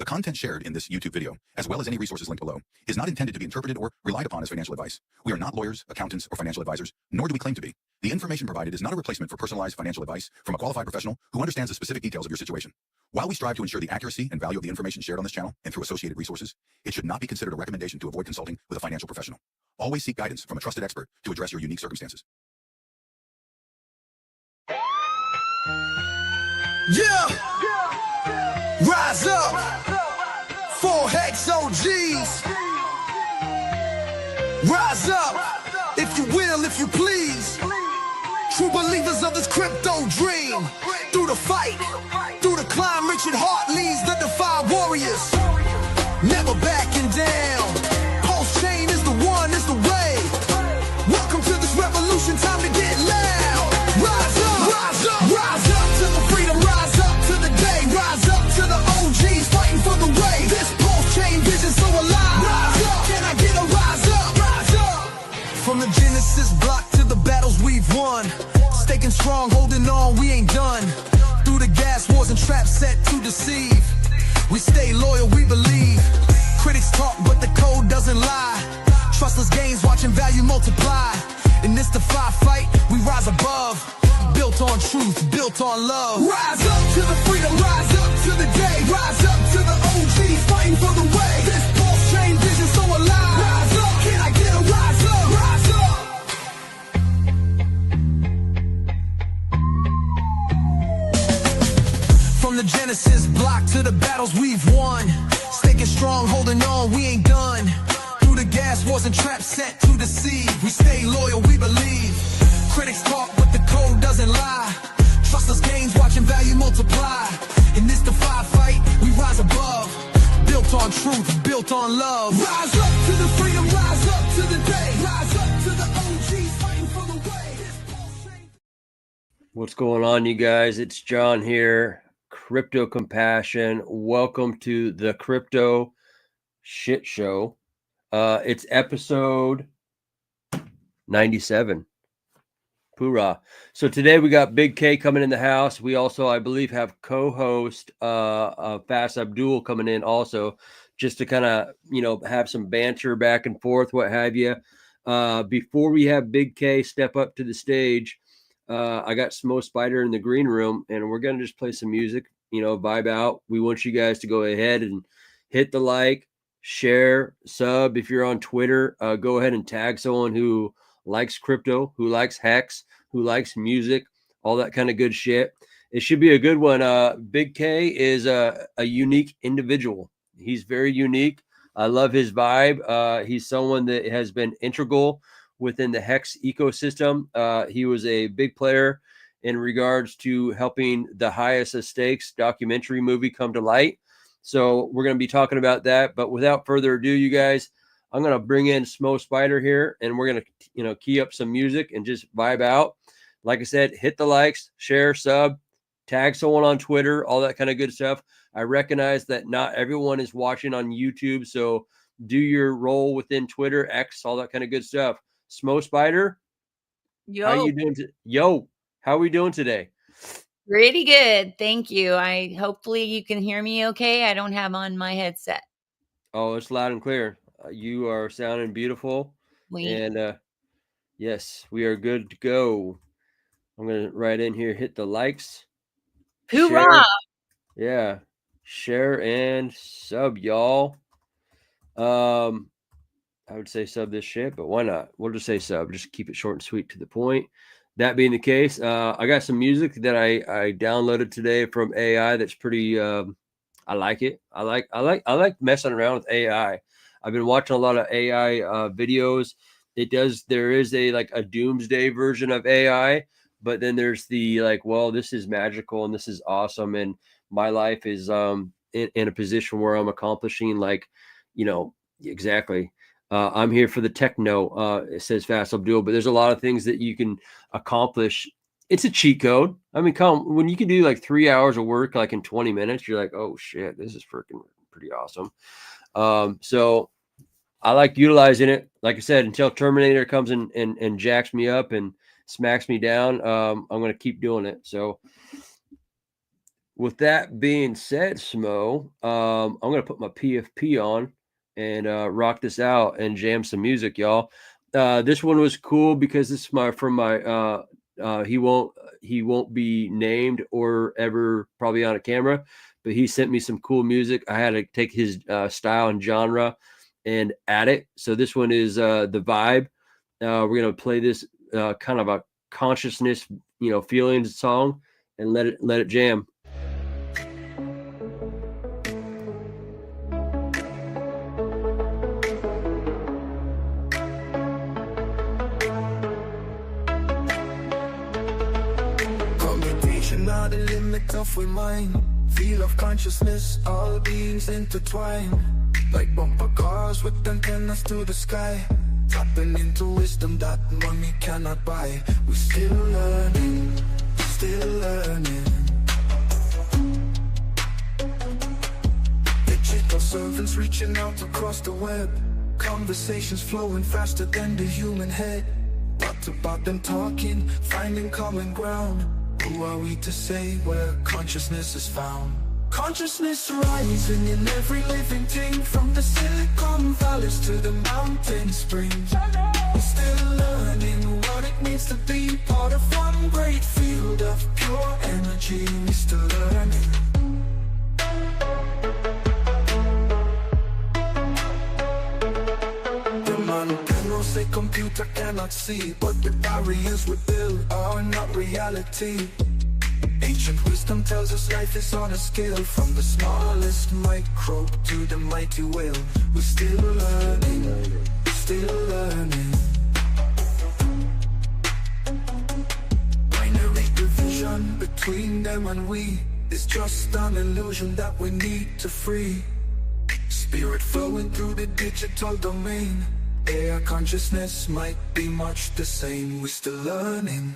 The content shared in this YouTube video, as well as any resources linked below, is not intended to be interpreted or relied upon as financial advice. We are not lawyers, accountants, or financial advisors, nor do we claim to be. The information provided is not a replacement for personalized financial advice from a qualified professional who understands the specific details of your situation. While we strive to ensure the accuracy and value of the information shared on this channel and through associated resources, it should not be considered a recommendation to avoid consulting with a financial professional. Always seek guidance from a trusted expert to address your unique circumstances. Yeah! Rise up! 4X OGs! Rise up! If you will, if you please! True believers of this crypto dream! Through the fight, through the climb, Richard Hart leads the DeFi warriors! Never backing down! Pulsechain is the one, is the way! Welcome to this revolution, time to get loud! Rise up! Rise up! Rise up to the freedom, rise up to the day, rise up to the OGs fighting for the way. This Pulsechain vision so alive. Rise up! Can I get a rise up? Rise up! From the Genesis block to the battles we've won, staking strong, holding on, we ain't done. Through the gas wars and traps set to deceive, we stay loyal, we believe. Critics talk, but the code doesn't lie. Trustless gains, watching value multiply. In this DeFi fight, we rise above. Built on truth, built on love. Rise up to the freedom, rise up to the day. Rise up to the OGs fighting for the way. This Pulsechain vision so alive. Rise up, can I get a rise up? Rise up! From the Genesis block to the battles we've won, staking strong, holding on, we ain't done. Through the gas wars and traps set to deceive, we stay loyal, we believe. Critics talk, but the code doesn't lie. Trustless gains, watching value multiply. In this DeFi fight, we rise above. Built on truth, built on love. Rise up to the freedom, rise up to the day. Rise up to the OGs fighting for the way. What's going on, you guys? It's John here, Crypto Compassion. Welcome to the Crypto Shit Show. It's episode 97. Hoorah. So today we got Big K coming in the house. We also, I believe, have co-host Fast Abdul coming in also, just to kind of, have some banter back and forth, what have you. Before we have Big K step up to the stage, I got Smo Spider in the green room, and we're going to just play some music, vibe out. We want you guys to go ahead and hit the like, share, sub. If you're on Twitter, go ahead and tag someone who likes crypto, who likes hacks, who likes music, all that kind of good shit. It should be a good one. Big K is a unique individual. He's very unique. I love his vibe. He's someone that has been integral within the Hex ecosystem. He was a big player in regards to helping the Highest of Stakes documentary movie come to light. So we're going to be talking about that. But without further ado, you guys, I'm going to bring in Smo Spider here, and we're going to, key up some music and just vibe out. Like I said, hit the likes, share, sub, tag someone on Twitter, all that kind of good stuff. I recognize that not everyone is watching on YouTube, so do your role within Twitter, X, all that kind of good stuff. Smo Spider, Yo. How you doing? How are we doing today? Pretty good. Thank you. Hopefully you can hear me okay. I don't have on my headset. Oh, it's loud and clear. You are sounding beautiful. And yes, we are good to go. I'm going to write in here, hit the likes. Hoorah! Share. Yeah. Share and sub, y'all. I would say sub this shit, but why not? We'll just say sub. Just keep it short and sweet to the point. That being the case, I got some music that I downloaded today from AI that's pretty I like it. I like messing around with AI. I've been watching a lot of AI videos. There is a doomsday version of AI, but then there's the this is magical and this is awesome, and my life is in a position where I'm accomplishing exactly. I'm here for the techno, it says Fast Abdul, but there's a lot of things that you can accomplish. It's a cheat code. I mean, when you can do 3 hours of work in 20 minutes, you're like, oh shit, this is freaking pretty awesome. So I like utilizing it. Like I said, until Terminator comes and jacks me up and smacks me down, I'm going to keep doing it. So with that being said, Smo, I'm gonna put my PFP on and rock this out and jam some music, y'all. This one was cool because this is from my he won't be named or ever probably on a camera, but he sent me some cool music. I had to take his style and genre and add it. So this one is The Vibe. We're gonna play this kind of a consciousness, feelings song, and let it jam. Computation are the limit of we mind. Feel of consciousness, all beings intertwined. Like bumper cars with antennas to the sky. Tapping into wisdom that money cannot buy. We're still learning, still learning. Digital servants reaching out across the web. Conversations flowing faster than the human head. What about them talking, finding common ground? Who are we to say where consciousness is found? Consciousness rising in every living thing, from the Silicon Valleys to the mountain springs. We're still learning what it means to be part of one great field of pure energy. We're still learning. The man can say computer cannot see, but the barriers we build are not reality. Ancient wisdom tells us life is on a scale, from the smallest microbe to the mighty whale. We're still learning, still learning. Binary division between them and we is just an illusion that we need to free. Spirit flowing through the digital domain. Air consciousness might be much the same. We're still learning.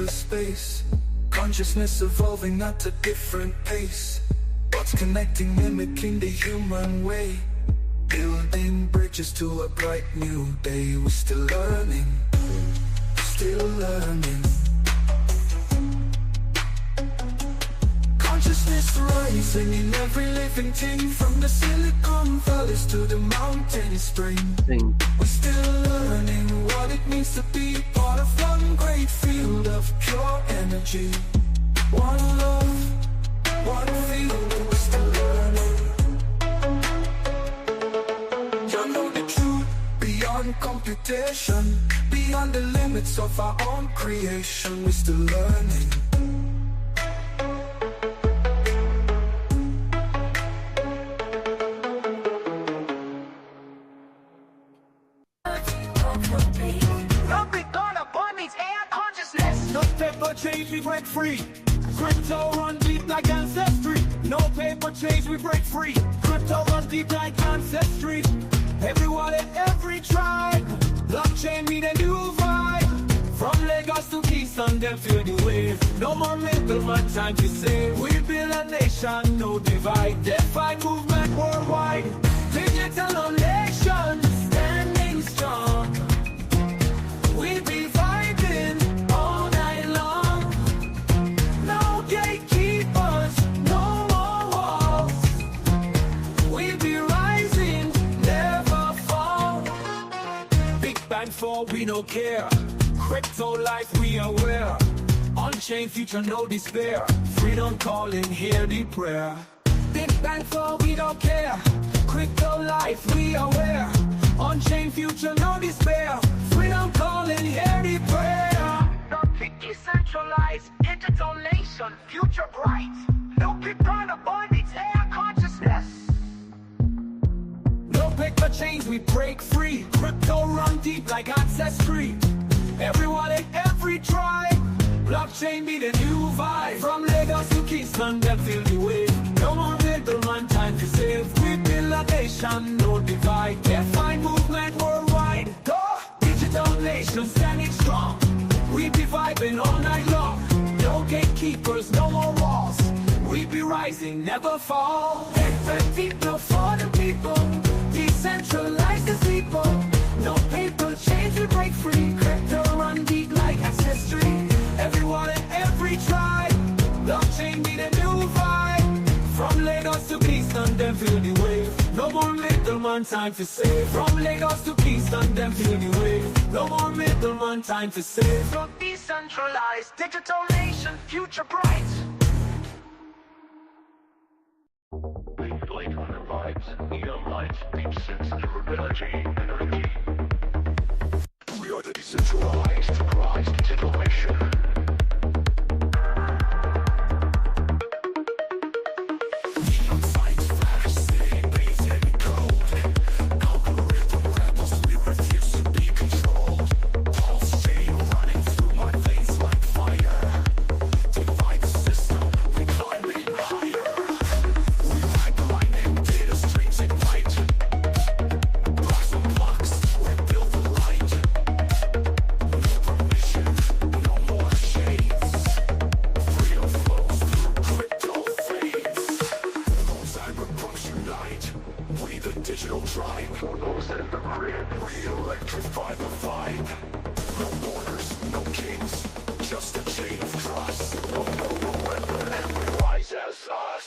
Space, consciousness evolving at a different pace. What's connecting, mimicking the human way, building bridges to a bright new day. We're still learning, still learning. Consciousness rising in every living thing, from the Silicon Valleys to the mountain springs. We're still learning what it means to be part of one great field of pure energy. One love, one field. We're still learning. You know the truth beyond computation, beyond the limits of our own creation. We're still learning. Change, we break free. Crypto run deep like ancestry. No paper change, we break free. Crypto run deep like ancestry. Every wallet, every tribe. Blockchain mean a new vibe. From Lagos to Keystone, them feel the wave. No more middleman, time to save. We build a nation, no divide. DeFi movement worldwide. Digital nation, standing strong. We be vibing. For we no care. Crypto life we aware. On-chain future no despair. Freedom calling, hear the prayer. Big bang for we don't care. Crypto life we aware. On-chain future no despair. Freedom calling, hear the prayer. Nothing decentralized, digital nation, future bright. No Bitcoin abundance, air consciousness. No paper chains, we break free. Crypto run deep like ancestry. Every wallet, every tribe. Blockchain be the new vibe. From Lagos to Kingston, them feel the wave. No more middleman, time to save. We build a nation, no divide. DeFi movement worldwide. Go! Digital nation standing strong. We be vibing all night long. No gatekeepers, no more walls. We be right. rising, never fall. Effer people for the people, decentralized as people. No paper change, we break free. Crypto run deep like ancestry. Every wallet, every tribe, blockchain be the new vibe. From Lagos to Kingston, them feel the wave. No more middleman, time to save. From Lagos to Kingston, them feel the wave. No more middleman, time to save. From decentralized, digital nation, future bright. Blade runner vibes, neon lights, deep sense of durability, energy. We are the decentralized digital nation. Digital tribe for those in the grid, re-electrify the vibe. No borders, no kings, just a chain of trust. No weapon, and we rise as us.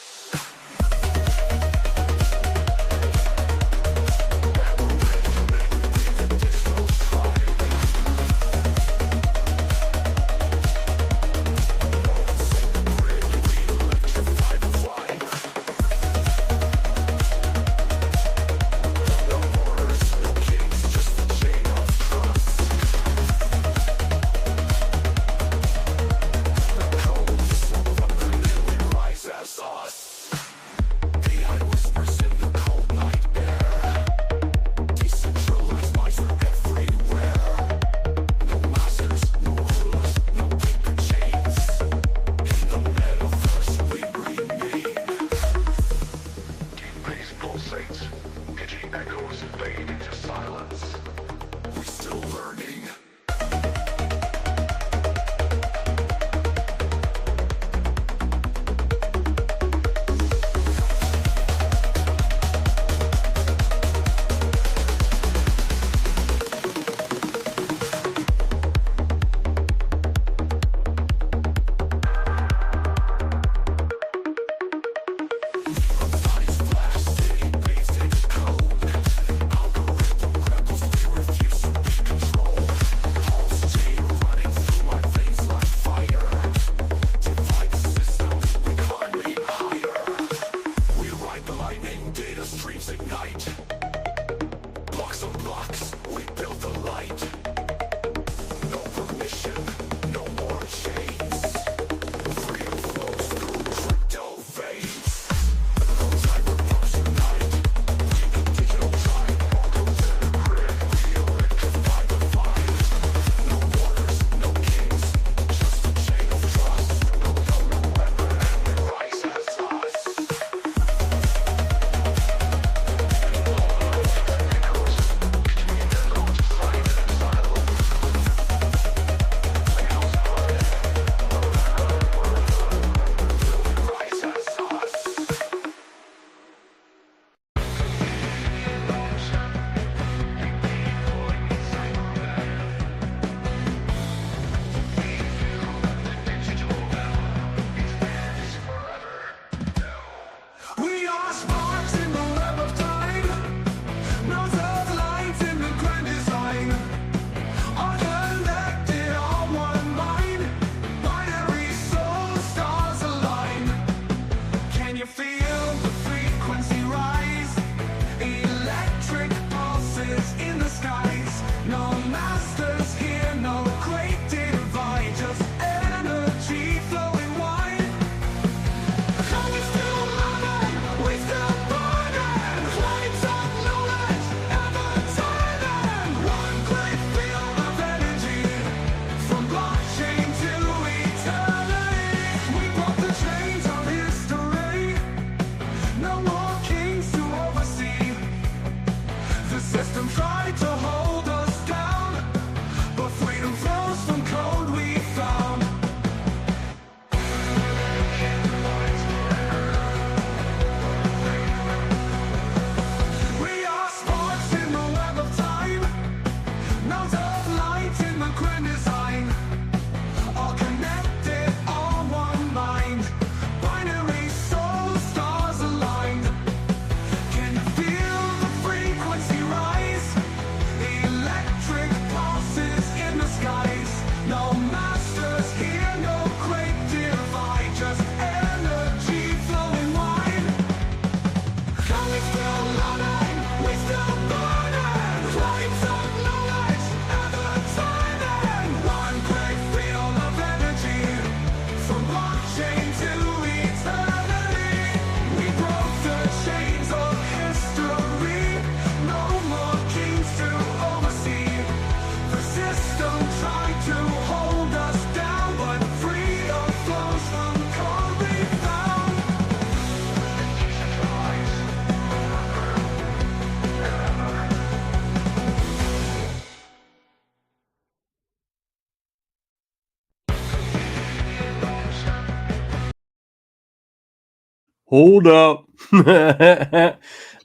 Hold up. All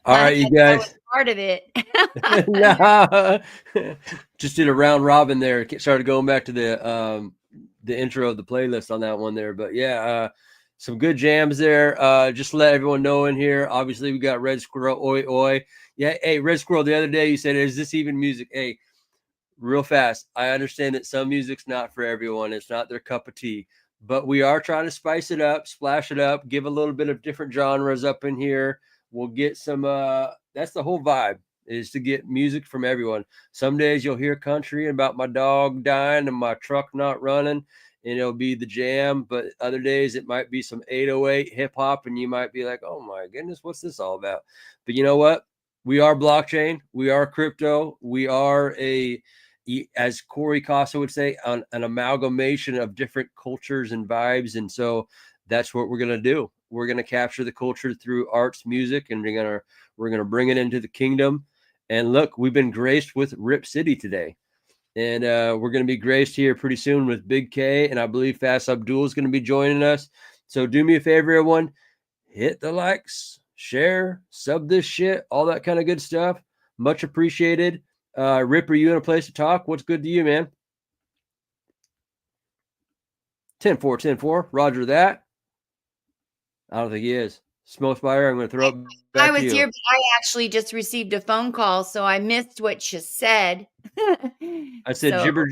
right, you That guys. was part of it. Nah. Just did a round robin there. Started going back to the intro of the playlist on that one there. But yeah, some good jams there. Just to let everyone know in here. Obviously, we got Red Squirrel, oi oi. Yeah, hey, Red Squirrel. The other day you said, "Is this even music?" Hey, real fast. I understand that some music's not for everyone. It's not their cup of tea. But we are trying to spice it up, splash it up, give a little bit of different genres up in here. We'll get some that's the whole vibe, is to get music from everyone. Some days you'll hear country about my dog dying and my truck not running, and it'll be the jam. But other days it might be some 808 hip hop, and you might be like, oh my goodness, what's this all about? But you know what? We are blockchain, we are crypto, we are as Corey Casa would say, an amalgamation of different cultures and vibes. And so that's what we're going to do. We're going to capture the culture through arts, music, and we're going to bring it into the kingdom. And look, we've been graced with AJRipCity today. And we're going to be graced here pretty soon with Big K. And I believe Fast Abdul is going to be joining us. So do me a favor, everyone. Hit the likes, share, sub this shit, all that kind of good stuff. Much appreciated. Rip, are you in a place to talk? What's good to you, man? 10-4, Roger that. I don't think he is. Smoke Spire, I'm going to throw it back I was to you. here, but I actually just received a phone call, so I missed what you said. I said jibber,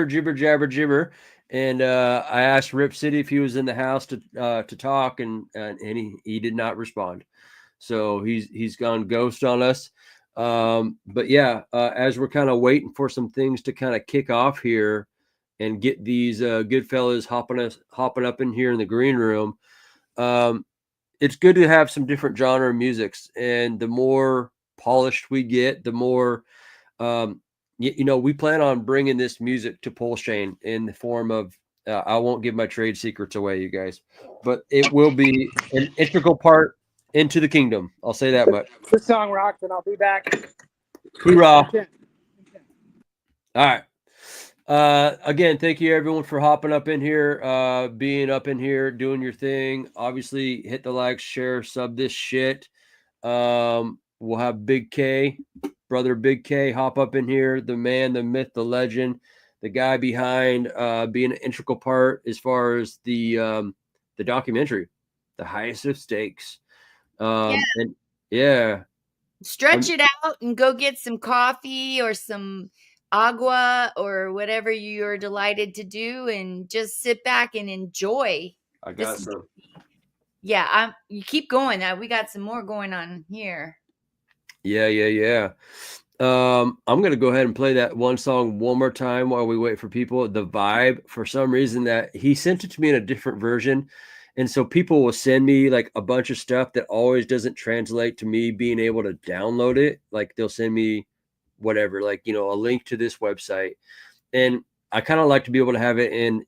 jibber. And I asked AJRipCity if he was in the house to talk, and he did not respond. So he's gone ghost on us. But yeah, as we're kind of waiting for some things to kind of kick off here and get these good fellas hopping up in here in the green room, it's good to have some different genre musics, and the more polished we get, the more we plan on bringing this music to Pulsechain in the form of I won't give my trade secrets away, you guys, but it will be an integral part into the kingdom. I'll say that much. This song rocks, and I'll be back. Hoorah. All right. Again, thank you everyone for hopping up in here, being up in here, doing your thing. Obviously, hit the like, share, sub this shit. We'll have Big K, brother Big K, hop up in here. The man, the myth, the legend, the guy behind being an integral part as far as the documentary, The Highest of Stakes. And yeah, Stretch it out and go get some coffee or some agua or whatever you're delighted to do, and just sit back and enjoy. I got some. Yeah, you keep going. We got some more going on here. Yeah. I'm gonna go ahead and play that one song one more time while we wait for people. The Vibe, for some reason, that he sent it to me in a different version. And so people will send me like a bunch of stuff that always doesn't translate to me being able to download it. Like they'll send me whatever, like, a link to this website. And I kind of like to be able to have it in,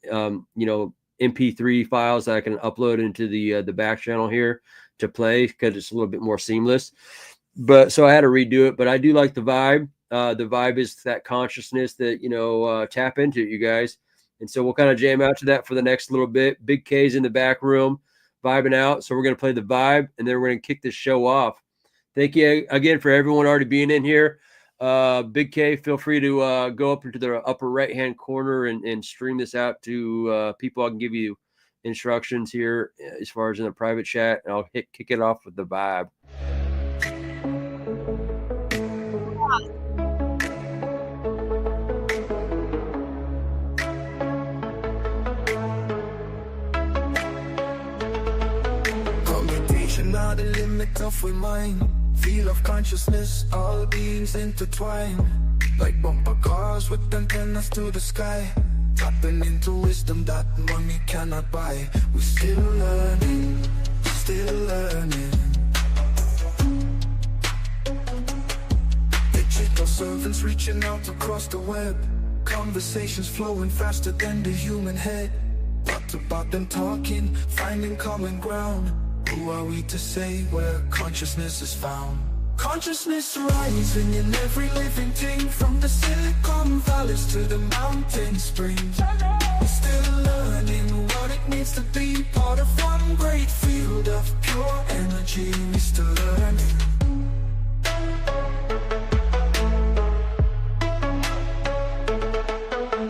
MP3 files that I can upload into the back channel here to play, because it's a little bit more seamless. But so I had to redo it. But I do like the vibe. The vibe is that consciousness that, tap into, you guys. And so we'll kind of jam out to that for the next little bit. Big K's in the back room vibing out. So we're going to play the vibe, and then we're going to kick this show off. Thank you again for everyone already being in here. Big K, feel free to go up into the upper right-hand corner and stream this out to people. I can give you instructions here as far as in the private chat, and I'll kick it off with the vibe. Not a limit of we mind. Feel of consciousness, all beings intertwined. Like bumper cars with antennas to the sky. Tapping into wisdom that money cannot buy. We're still learning, still learning. Digital servants reaching out across the web. Conversations flowing faster than the human head. Thoughts about them talking, finding common ground. Who are we to say where consciousness is found? Consciousness rising in every living thing, from the Silicon Valleys to the mountain springs. We're still learning what it means to be part of one great field of pure energy. We're still learning.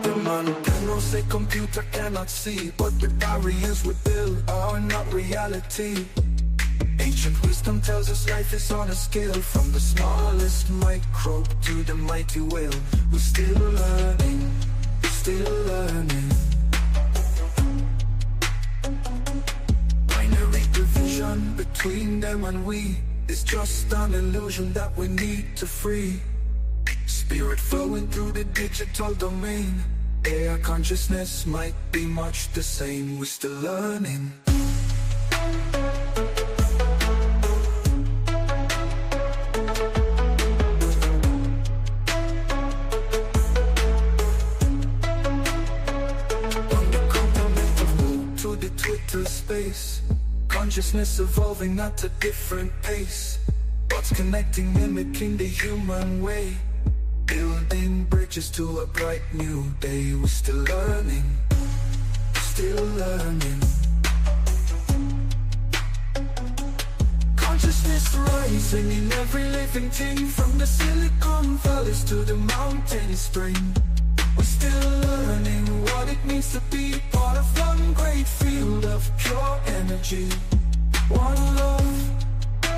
The man cannot say computer cannot see, but the barriers we build are not reality. Ancient wisdom tells us life is on a scale, from the smallest microbe to the mighty whale. We're still learning, still learning. Binary division between them and we is just an illusion that we need to free. Spirit flowing through the digital domain. Air consciousness might be much the same. We're still learning. To space, consciousness evolving at a different pace. What's connecting, mimicking the human way, building bridges to a bright new day. We're still learning, still learning. Consciousness rising in every living thing, from the Silicon Valleys to the mountain spring. We're still learning what it means to be part of one great field of pure energy. One love,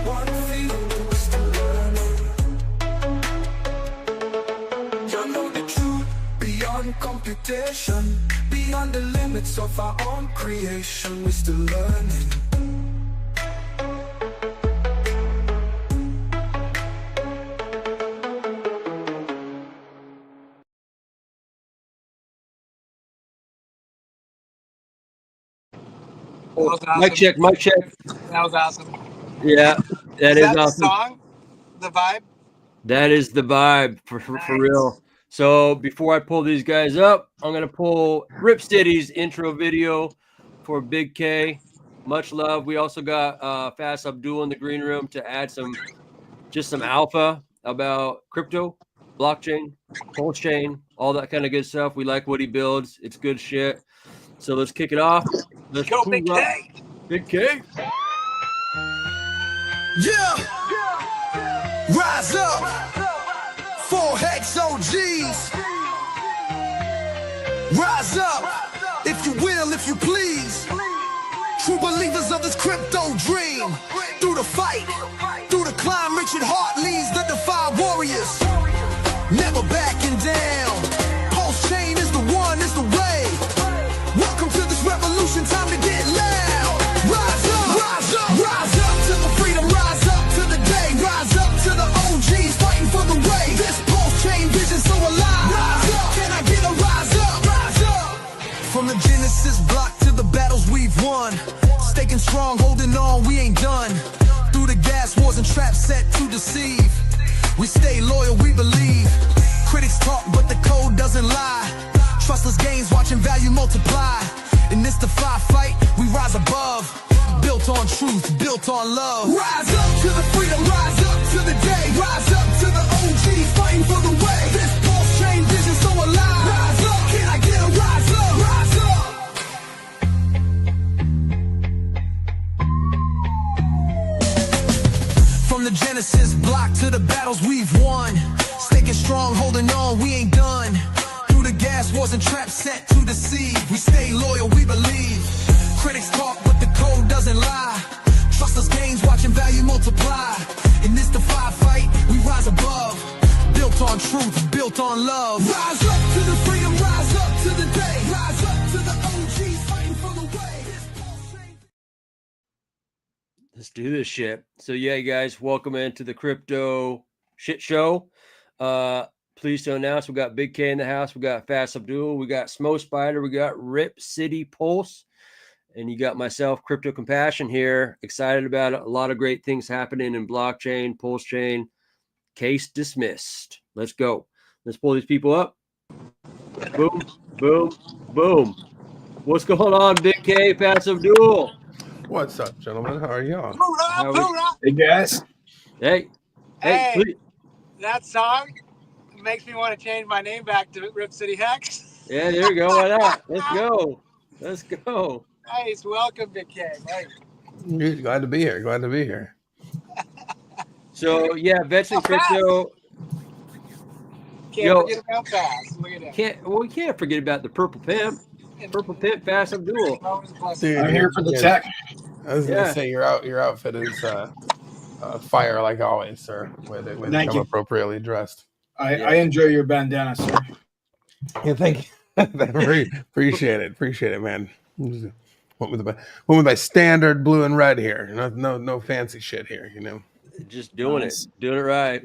one field. We're still learning. You know the truth beyond computation, beyond the limits of our own creation. We're still learning. That was awesome. Mic check, mic check. That was awesome. Yeah, that is the awesome. song? The vibe? That is the vibe for real. So before I pull these guys up, I'm gonna pull AJRipCity's intro video for Big K. Much love. We also got Fast Abdul in the green room to add some alpha about crypto, blockchain, Pulsechain, all that kind of good stuff. We like what he builds. It's good shit. So let's kick it off. Let's go Big K. Big K. Yeah. Rise up. 4 hex OGs. Rise up. If you will, if you please. True believers of this crypto dream. Through the fight, through the climb, Richard Hart leads the DeFi warriors. Never backing down. Pulsechain is the one, is the way. Welcome to this revolution, time to get loud. Rise up, rise up, rise up to the freedom, rise up to the day, rise up to the OGs fighting for the way. This Pulsechain vision so alive. Rise up, can I get a rise up, rise up? From the Genesis block to the battles we've won, staking strong, holding on, we ain't done. Through the gas wars and traps set to deceive, we stay loyal, we believe. Critics talk, but the code doesn't lie. Trustless gains, watching value multiply. In this DeFi fight, we rise above. Built on truth, built on love. Rise up to the freedom, rise up to the day. Rise up to the OGs fighting for the way. This Pulsechain vision so alive. Rise up, can I get a rise up? Rise up. From the Genesis block to the battles we've won, staking strong, holding on, we ain't done. The gas wasn't trapped, set to deceive. We stay loyal, we believe. Critics talk, but the code doesn't lie. Trustless gains, watching value multiply. In this DeFi fight, we rise above. Built on truth, built on love. Rise up to the freedom, rise up to the day. Rise up to the OGs fighting for the way. Let's do this shit. So yeah, guys, welcome into the crypto shit show. Pleased to announce we got Big K in the house. We got Fast Abdul. We got Smo Spider. We got AJRipCity Pulse. And you got myself, Crypto Compassion here. Excited about it. A lot of great things happening in blockchain, Pulsechain. Case dismissed. Let's go. Let's pull these people up. Boom, boom, boom. What's going on, Big K, Fast Abdul? What's up, gentlemen? How are y'all? Hoorah! Hey, guys. Hey. Hey. Please. That song makes me want to change my name back to Rip City Hex. Yeah, there you go. Why not? Let's go. Let's go. Nice. Welcome, Big K. Nice. Glad to be here. Glad to be here. So yeah, Veteran Oh, fast. Crypto. Can't Yo, forget about fast. Look at that. we can't forget about the Purple Pimp. Purple Pimp Fast Abdul. Always a blessing. Dude, I'm here for the yeah, tech. I was gonna Yeah. say your outfit is fire like always, sir. With Thank come you. appropriately dressed. I enjoy your bandana, sir. Yeah, thank you. Appreciate it, man. Went with my standard blue and red here. No fancy shit here, you know. Just doing Nice. it, doing it right.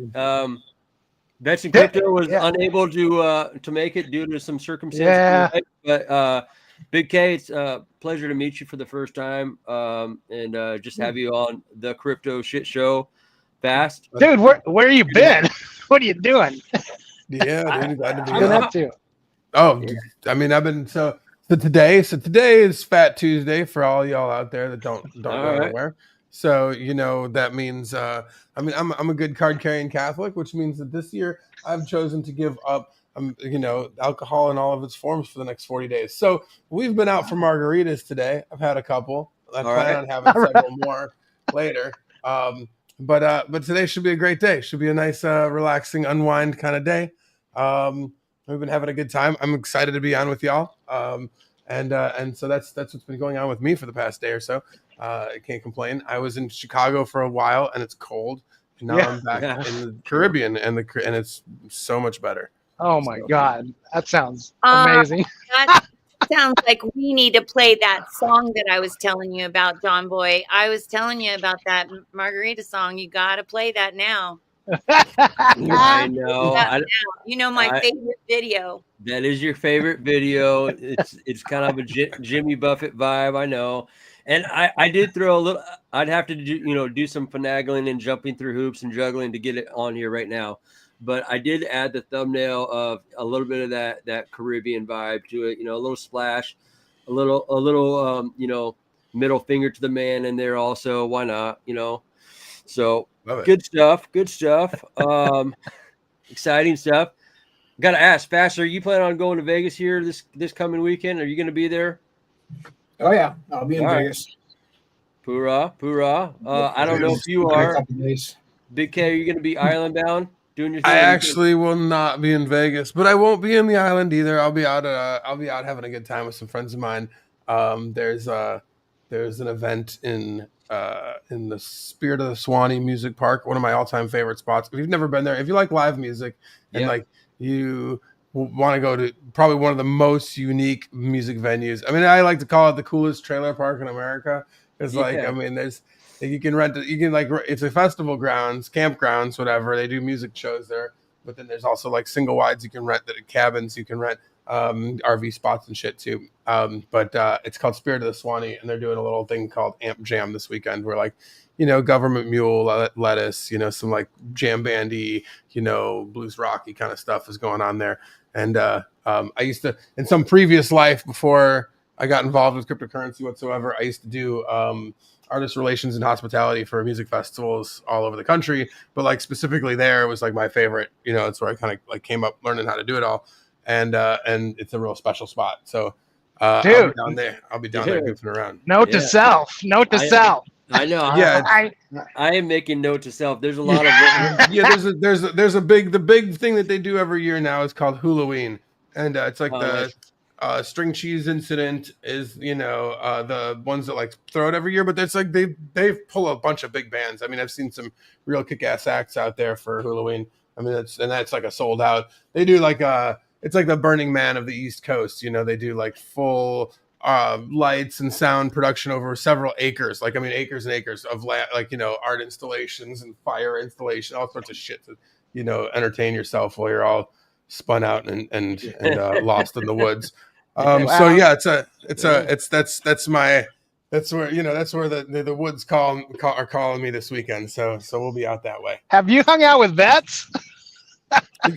Veteran Crypto was Yeah. unable to make it due to some circumstances. Yeah. But Big K, it's a pleasure to meet you for the first time, and just have you on the Crypto Shit Show. Fast, Dude, where you been? What are you doing? Yeah, dude, glad to be Been here. up to? Oh, I mean, I've been so today is Fat Tuesday for all y'all out there that don't All know right. where. So that means I mean I'm a good card carrying Catholic, which means that this year I've chosen to give up alcohol in all of its forms for the next 40 days. So we've been out for margaritas today. I've had a couple. I plan on having several more later. But today should be a great day. Should be a nice relaxing unwind kind of day. We've been having a good time. I'm excited to be on with y'all. And so that's what's been going on with me for the past day or so. I can't complain. I was in Chicago for a while and it's cold. And now I'm back in the Caribbean and it's so much better. Oh my God, that sounds amazing. That sounds like we need to play that song that I was telling you about, John Boy. I was telling you about that margarita song. You got to play that now. I know. You know my favorite video. That is your favorite video. It's kind of a Jimmy Buffett vibe, I know. And I did throw a little. I'd have to do some finagling and jumping through hoops and juggling to get it on here right now. But I did add the thumbnail of a little bit of that Caribbean vibe to it. A little splash, a little middle finger to the man in there also. Why not? So good stuff. Exciting stuff. Got to ask, Fast, are you planning on going to Vegas here this coming weekend? Are you going to be there? Oh yeah, I'll be in Vegas. Hoorah. I don't know if you are. Big K, are you going to be island bound doing your thing? I actually will not be in Vegas, but I won't be in the island either. I'll be out having a good time with some friends of mine. There's an event in the Spirit of the Swanee Music Park, one of my all-time favorite spots. If you've never been there, if you like live music and like you want to go to probably one of the most unique music venues. I mean, I like to call it the coolest trailer park in America. It's I mean, there's you can rent it. You can it's a festival grounds, campgrounds, whatever. They do music shows there, but then there's also like single wides you can rent that at cabins. You can rent RV spots and shit too. But it's called Spirit of the Swanee, and they're doing a little thing called Amp Jam this weekend, where government mule, lettuce, some like jam bandy, blues rocky kind of stuff is going on there. And I used to, in some previous life before I got involved with cryptocurrency whatsoever, I used to do artist relations and hospitality for music festivals all over the country. But specifically there was my favorite, it's where I kind of came up learning how to do it all. And it's a real special spot. So I'll be down there. I'll be down there goofing around. Note to self. I know. Yeah, I am making note to self. There's a lot of there's a big thing that they do every year now is called Halloween, and it's the string cheese incident is the ones that throw it every year, but it's they pull a bunch of big bands. I mean, I've seen some real kick-ass acts out there for Halloween. I mean, that's a sold out. They do it's like the Burning Man of the East Coast. They do full lights and sound production over several acres. Acres and acres of land, art installations and fire installation, all sorts of shit to, entertain yourself while you're all spun out and lost in the woods. So yeah, that's where the woods are calling me this weekend. So we'll be out that way. Have you hung out with vets?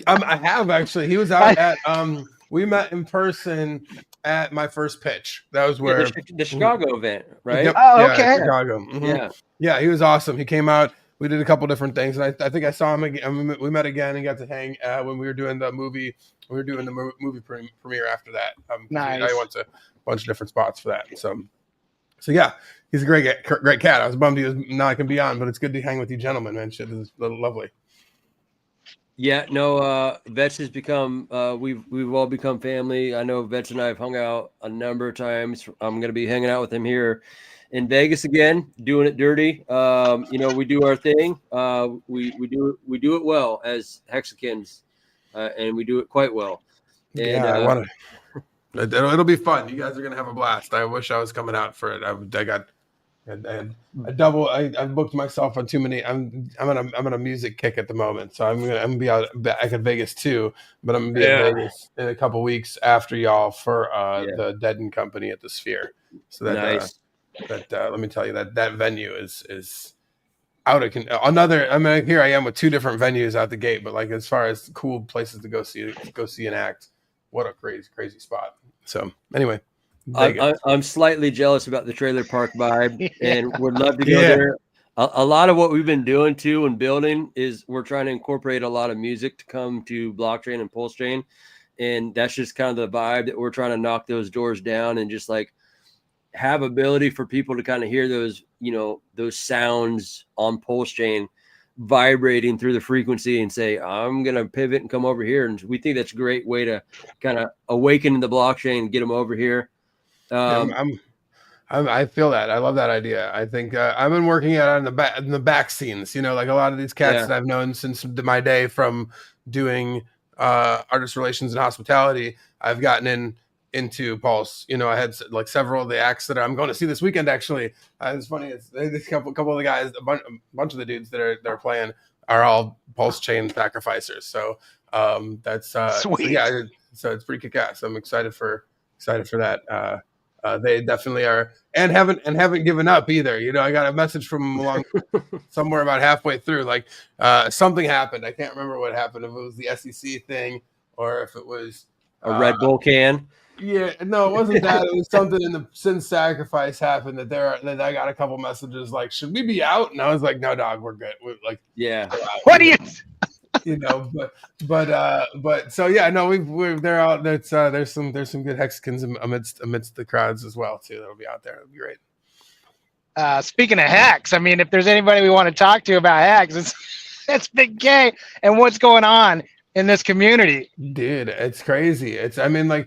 I have actually. He was out at we met in person at my first pitch. That was where the Chicago event, right? Yep, Oh, okay. Chicago. Mm-hmm. Yeah. Yeah, he was awesome. He came out. we did a couple different things, and I think I saw him again. We met again and got to hang when we were doing the movie. We were doing the movie premiere after that. Nice. I went to a bunch of different spots for that. So yeah, he's a great cat. I was bummed he was not going to be on, but it's good to hang with you gentlemen, man. Shit is lovely. Yeah, no, Vets has become we've all become family. I know Vets and I have hung out a number of times. I'm going to be hanging out with him here in Vegas again, doing it dirty. We do our thing. We do it well as Hexicans, and we do it quite well. And, yeah, I want to. It'll be fun. You guys are gonna have a blast. I wish I was coming out for it. I got a double. I booked myself on too many. I'm on a music kick at the moment, so I'm gonna be back at Vegas too. But I'm gonna be at Vegas in a couple weeks after y'all for the Dead and Company at the Sphere. So that nice. Let me tell you that venue is out of another. I mean, here I am with two different venues out the gate, but like as far as cool places to go see an act, what a crazy spot. So anyway, I'm slightly jealous about the trailer park vibe, and would love to go there. A lot of what we've been doing too and building is we're trying to incorporate a lot of music to come to blockchain and Pulsechain, and that's just kind of the vibe that we're trying to knock those doors down and just like have ability for people to kind of hear those sounds on Pulsechain vibrating through the frequency and say, I'm going to pivot and come over here. And we think that's a great way to kind of awaken the blockchain and get them over here. I feel that. I love that idea. I think I've been working at it in the back scenes, like a lot of these cats that I've known since my day from doing artist relations and hospitality. I've gotten into Pulse. I had like several of the acts that I'm going to see this weekend. Actually, it's funny. It's a couple of the guys, a bunch of the dudes that are playing are all Pulsechain sacrificers. So that's sweet. So it's pretty kick-ass. I'm excited for that. They definitely are, and haven't given up either. I got a message from along somewhere about halfway through, like something happened. I can't remember what happened. If it was the SEC thing or if it was a Red Bull can. Yeah, no, it wasn't that. It was something in the since sacrifice happened that I got a couple messages like, should we be out? And I was like, no, dog, we're good. We're like, what are you? But so yeah, no, they're out. There's some good Hexicans amidst the crowds as well too. That'll be out there. It'll be great. Speaking of hacks, I mean, if there's anybody we want to talk to about hacks, it's Big K and what's going on in this community. Dude, it's crazy. Here, amazing.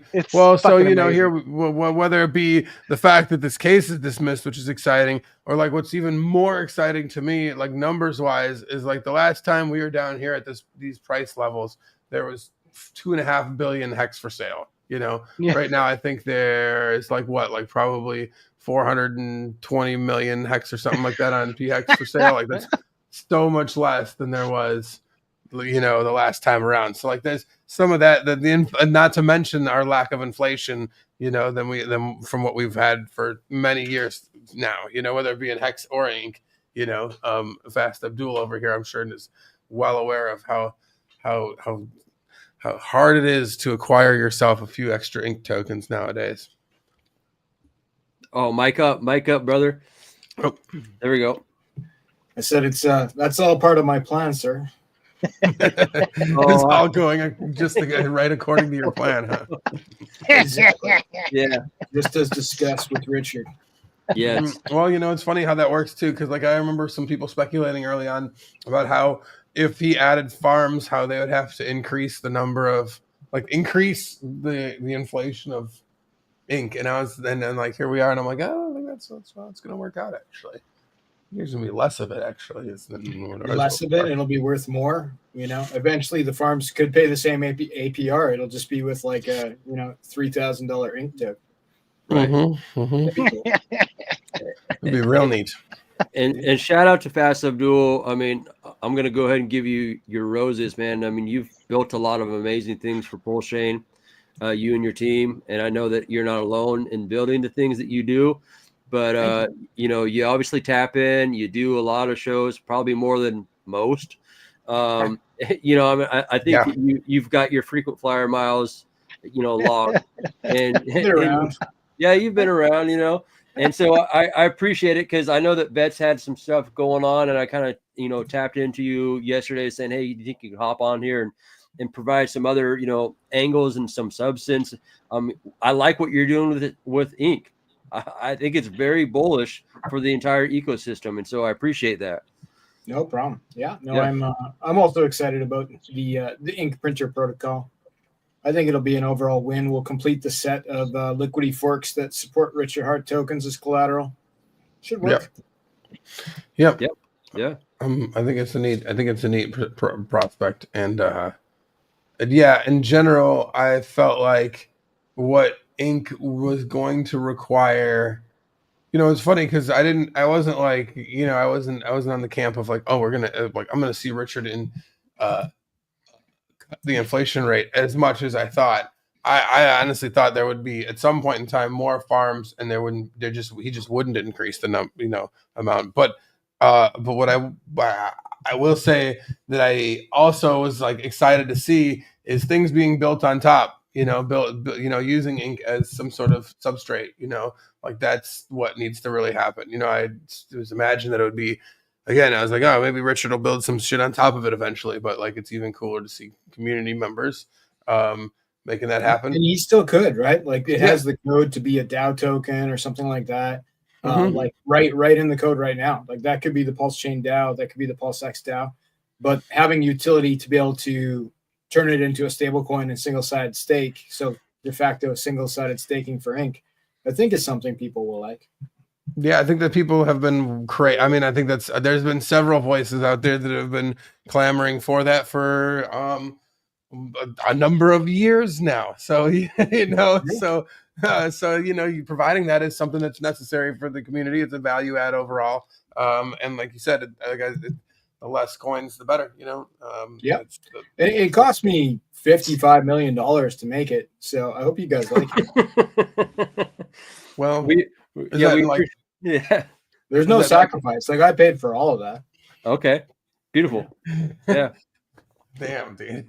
whether it be the fact that this case is dismissed, which is exciting, or like what's even more exciting to me, like numbers wise, is like the last time we were down here at these price levels, there was 2.5 billion hex for sale. Right now I think there is like probably 420 million hex or something like that on PHEX for sale. Like that's so much less than there was the last time around. So like there's some of that not to mention our lack of inflation, than from what we've had for many years now, whether it be in hex or ink, Fast Abdul over here, I'm sure is well aware of how hard it is to acquire yourself a few extra ink tokens nowadays. Oh, mic up, brother. Oh, there we go. I said that's all part of my plan, sir. It's all going just right according to your plan, huh? Exactly. Yeah. Just as discussed with Richard. Yes. Well, it's funny how that works too, because like I remember some people speculating early on about how if he added farms, how they would have to increase the number of increase the inflation of ink, and then like here we are, and I'm like, oh, I think that's how it's going to work out actually. There's gonna be less of it actually. Less of it, it'll be worth more. Eventually the farms could pay the same APR. It'll just be with like a $3,000 ink tip. Right. It'd be real neat. And shout out to Fast Abdul. I mean, I'm gonna go ahead and give you your roses, man. I mean, you've built a lot of amazing things for Pulsechain, you and your team, and I know that you're not alone in building the things that you do. But, you obviously tap in, you do a lot of shows, probably more than most. I think you've got your frequent flyer miles, logged. And, been around. Yeah, you've been around, And so I appreciate it because I know that Bet's had some stuff going on, and I kind of tapped into you yesterday saying, hey, you think you can hop on here and provide some other angles and some substance. I like what you're doing with Ink. I think it's very bullish for the entire ecosystem, and so I appreciate that. No problem. Yeah, no, Yeah. I'm also excited about the ink printer protocol. I think it'll be an overall win. We'll complete the set of liquidity forks that support Richard Hart tokens as collateral. Should work. Yep. Yeah. I think it's a neat prospect, and yeah, in general, I felt like what Ink was going to require. It's funny because I wasn't on the camp of like, oh, I'm gonna see Richard in the inflation rate as much as I thought. I honestly thought there would be at some point in time more farms, and he just wouldn't increase the amount. But what I will say that I also was like excited to see is things being built on top. Using ink as some sort of substrate. Like that's what needs to really happen. I was imagine that it would be. Again, I was like, oh, maybe Richard will build some shit on top of it eventually. But like, it's even cooler to see community members making that happen. And he still could, right? Like it has the code to be a DAO token or something like that. Like right in the code right now. Like that could be the Pulsechain DAO, that could be the PulseX DAO. But having utility to be able to turn it into a stable coin and single-sided stake, so de facto single-sided staking for Ink, I think is something people will like. Yeah, I think that people have been great. I mean, I think there's been several voices out there that have been clamoring for that for a number of years now. So you providing that is something that's necessary for the community. It's a value add overall. And like you said, the less coins, the better. It cost me $55 million to make it, so I hope you guys like it. Well, there's no sacrifice. Like I paid for all of that. Okay, beautiful. Yeah. Damn, dude.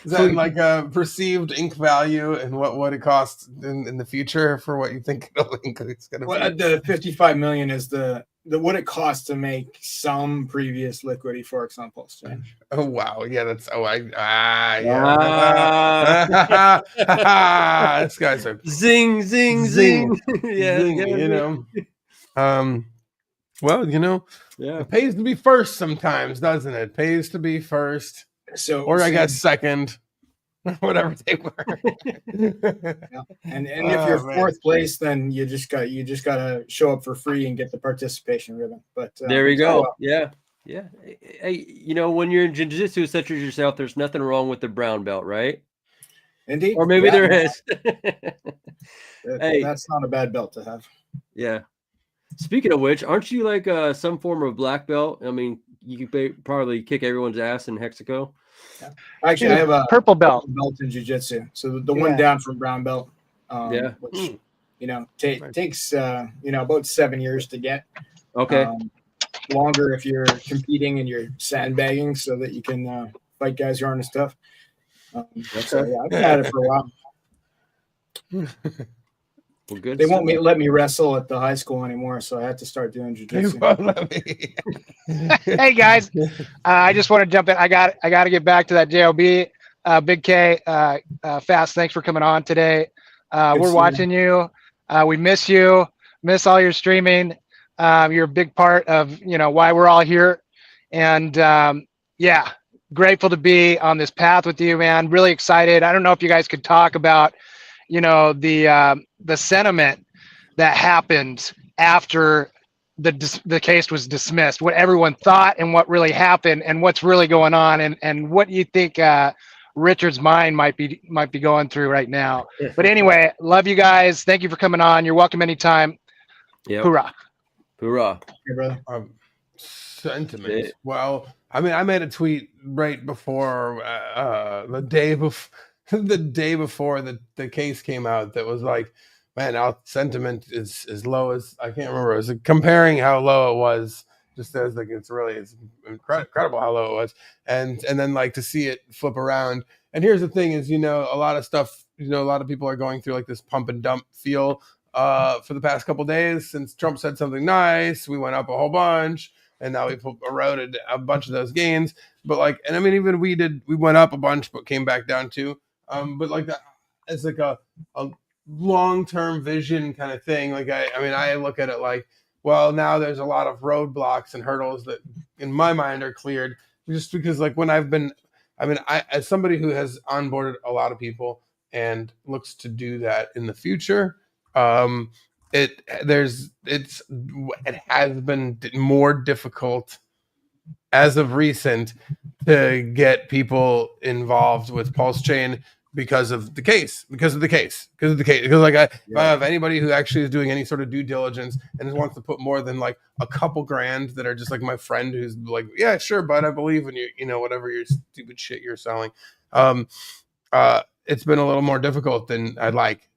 Is that like a perceived ink value and what it costs in the future for what you think it's going to be? The 55 million is the what it costs to make some previous liquidity forks on Pulsechain. Oh wow, yeah, that's this guy's a zing. Yeah, zing, well, yeah, it pays to be first sometimes, doesn't it? It pays to be first. Or I guess second, whatever they were. Yeah. And if you're fourth place, then you just got to show up for free and get the participation ribbon. But there we go. Yeah. Hey, when you're in jiu-jitsu such as yourself, there's nothing wrong with the brown belt, right? Indeed. Or maybe there is. Hey, that's not a bad belt to have. Yeah. Speaking of which, aren't you like some form of black belt? I mean, you could probably kick everyone's ass in Hexaco. Yeah. Actually, I have a purple belt in jiu-jitsu. So the one down from brown belt. Which takes about 7 years to get. Okay. Longer if you're competing and you're sandbagging so that you can fight guys who aren't as tough. So yeah, I've had it for a while. Well, good. They won't let me wrestle at the high school anymore, so I had to start doing jiu-jitsu. Hey guys, I just want to jump in. I got to get back to that JOB. Big K, Fast. Thanks for coming on today. We're watching you. We miss you. Miss all your streaming. You're a big part of why we're all here, and yeah, grateful to be on this path with you, man. Really excited. I don't know if you guys could talk about the sentiment that happened after the case was dismissed, what everyone thought and what really happened and what's really going on, and what you think Richard's mind might be going through right now. But anyway, love you guys. Thank you for coming on. You're welcome anytime. Yeah. Hoorah. Hey, brother. Sentiments. Well, I mean, I made a tweet right before the day before the case came out that was like, man, our sentiment is as low as I can't remember. It was comparing how low it was just says like it's incredible how low it was, and then like to see it flip around. And here's the thing: is a lot of stuff. A lot of people are going through like this pump and dump feel for the past couple days since Trump said something nice. We went up a whole bunch, and now we eroded a bunch of those gains. But like, and I mean, even we went up a bunch, but came back down too. But like that, it's like a long-term vision kind of thing. Like I look at it like, well, now there's a lot of roadblocks and hurdles that in my mind are cleared, just because like when I as somebody who has onboarded a lot of people and looks to do that in the future, it has been more difficult as of recent to get people involved with Pulsechain because of the case. Because like if I have anybody who actually is doing any sort of due diligence and wants to put more than like a couple grand that are just like my friend who's like, yeah, sure, bud, I believe in you, whatever your stupid shit you're selling. It's been a little more difficult than I'd like.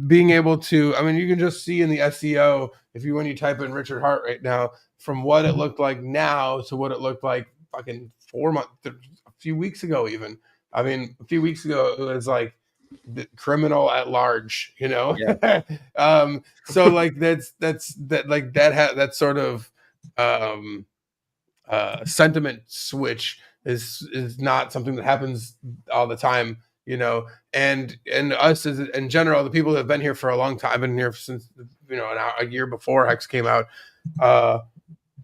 Being able to, I mean, you can just see in the SEO, when you type in Richard Hart right now, from what it looked like now to what it looked like fucking 4 months, a few weeks ago even. I mean, a few weeks ago, it was like the criminal at large, Yeah. So like that sort of sentiment switch is not something that happens all the time, and us as in general, the people that have been here for a long time, I've been here since, a year before Hex came out.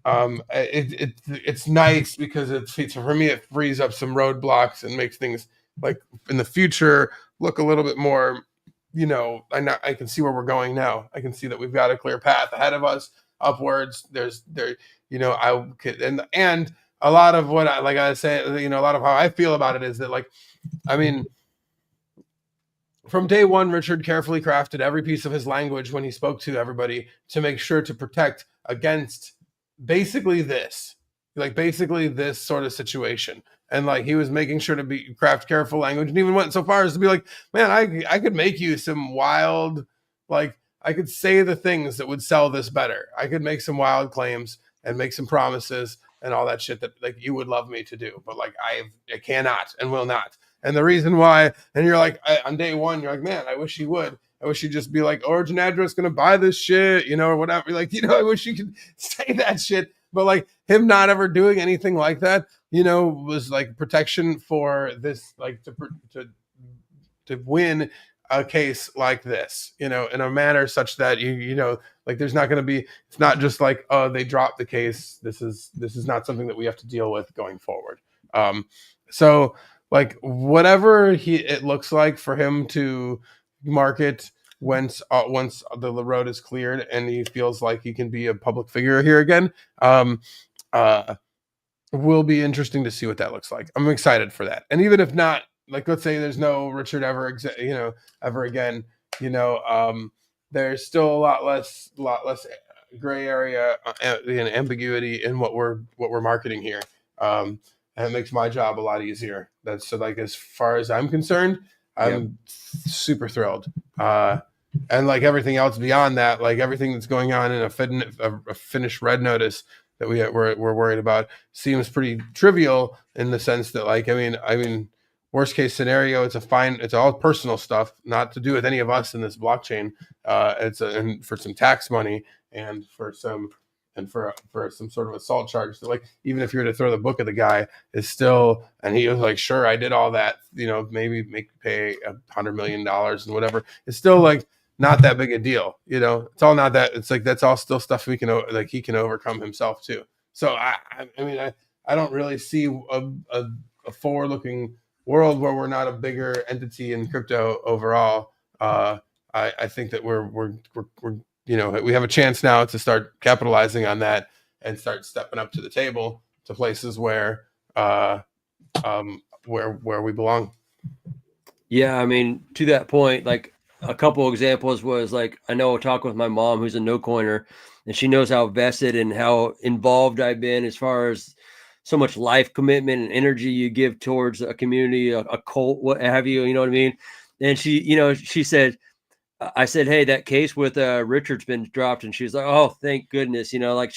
It's nice because for me, it frees up some roadblocks and makes things like in the future look a little bit more, I can see where we're going now. I can see that we've got a clear path ahead of us upwards. And a lot of what I say, a lot of how I feel about it is that from day one, Richard carefully crafted every piece of his language when he spoke to everybody to make sure to protect against basically this sort of situation. And like he was making sure to craft careful language, and even went so far as to be like, man, I could make you some wild, like I could say the things that would sell this better. I could make some wild claims and make some promises and all that shit that like you would love me to do, but like I cannot and will not. And the reason why, and you're like, on day one, you're like, man, I wish he would. I wish he'd just be like, origin address going to buy this shit, or whatever. Like, I wish you could say that shit. But like him not ever doing anything like that, was like protection for this, like to win a case like this, in a manner such that like there's not going to be, it's not just like, oh, they dropped the case. This is not something that we have to deal with going forward. So like whatever it looks like for him to market once the road is cleared and he feels like he can be a public figure here again, will be interesting to see what that looks like. I'm excited for that. And even if not, like let's say there's no Richard ever again, there's still a lot less gray area and ambiguity in what we're marketing here. And it makes my job a lot easier. That's so like as far as I'm concerned, I'm super thrilled. And like everything else beyond that, like everything that's going on in a finished red notice that we're worried about seems pretty trivial in the sense that like, I mean, worst case scenario, it's all personal stuff, not to do with any of us in this blockchain. And for some tax money and for some sort of assault charge. So like, even if you were to throw the book at the guy, is still, and he was like, sure, I did all that, maybe pay $100 million and whatever. It's still like not that big a deal. It's all not that. It's like that's all still stuff he can overcome himself too. So I don't really see a forward-looking world where we're not a bigger entity in crypto overall. I think that we're we have a chance now to start capitalizing on that and start stepping up to the table to places where we belong. Yeah, I mean, to that point, like a couple examples was like, I know I talk with my mom who's a no coiner, and she knows how vested and how involved I've been as far as so much life commitment and energy you give towards a community, a cult, what have you, you know what I mean? And she, she said, I said, hey, that case with Richard's been dropped, and she's like, oh, thank goodness. Like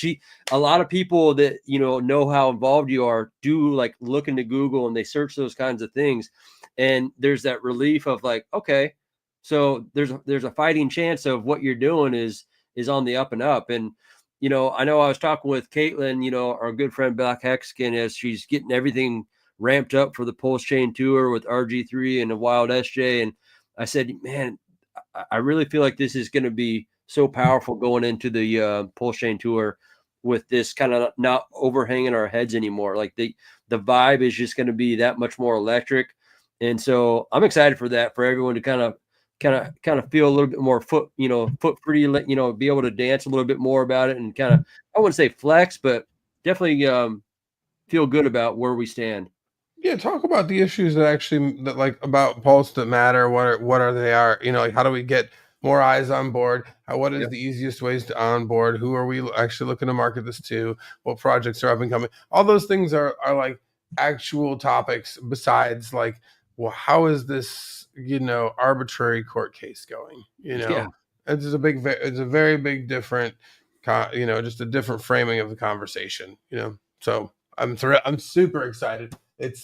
a lot of people that know how involved you are do like look into Google and they search those kinds of things, and there's that relief of like, okay, so there's a fighting chance of what you're doing is on the up and up. And I know I was talking with Caitlin, our good friend Black Hexagon, as she's getting everything ramped up for the Pulsechain tour with RG3 and the Wild SJ, and I said, man, I really feel like this is going to be so powerful going into the Pulsechain tour with this kind of not overhanging our heads anymore. Like the vibe is just going to be that much more electric. And so I'm excited for that, for everyone to kind of feel a little bit more foot free, be able to dance a little bit more about it and kind of, I wouldn't say flex, but definitely feel good about where we stand. Yeah, talk about the issues that like about Pulse that matter. What are they are? Like how do we get more eyes on board? What is the easiest ways to onboard? Who are we actually looking to market this to? What projects are up and coming? All those things are like actual topics besides like, well, how is this arbitrary court case going? It's a very big different just a different framing of the conversation. So I'm super excited. It's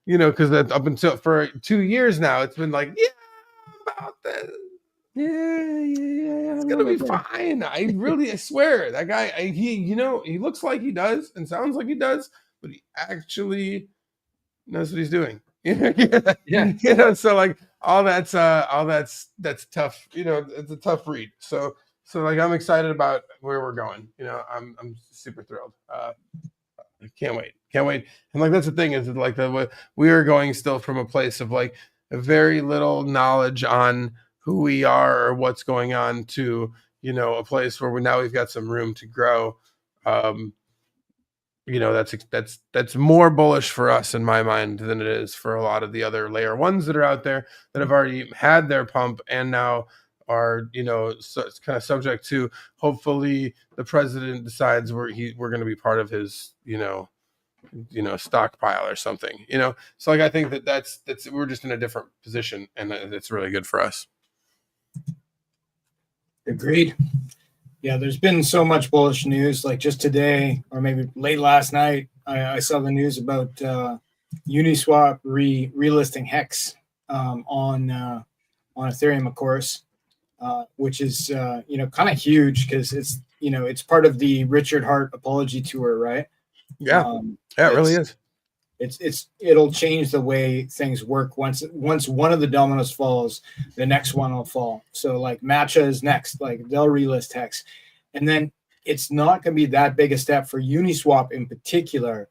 because up until for 2 years now, it's been like, about this. It's gonna be fine. I swear that guy. He looks like he does and sounds like he does, but he actually knows what he's doing. So like all that's tough. It's a tough read. So like I'm excited about where we're going. I'm super thrilled. I can't wait. And like that's the thing is like we are going still from a place of like a very little knowledge on who we are or what's going on to a place where we've got some room to grow. That's more bullish for us in my mind than it is for a lot of the other layer ones that are out there that have already had their pump and now are so it's kind of subject to hopefully the president decides we're going to be part of his stockpile or something. So like I think that's we're just in a different position and it's really good for us. Agreed. Yeah, there's been so much bullish news. Like just today, or maybe late last night, I saw the news about Uniswap relisting Hex on Ethereum, of course, which is kind of huge because it's part of the Richard Hart apology tour, right? Yeah, it really is. It'll change the way things work. Once one of the dominoes falls, the next one will fall. So like Matcha is next, like they'll relist Hex, and then it's not going to be that big a step for Uniswap in particular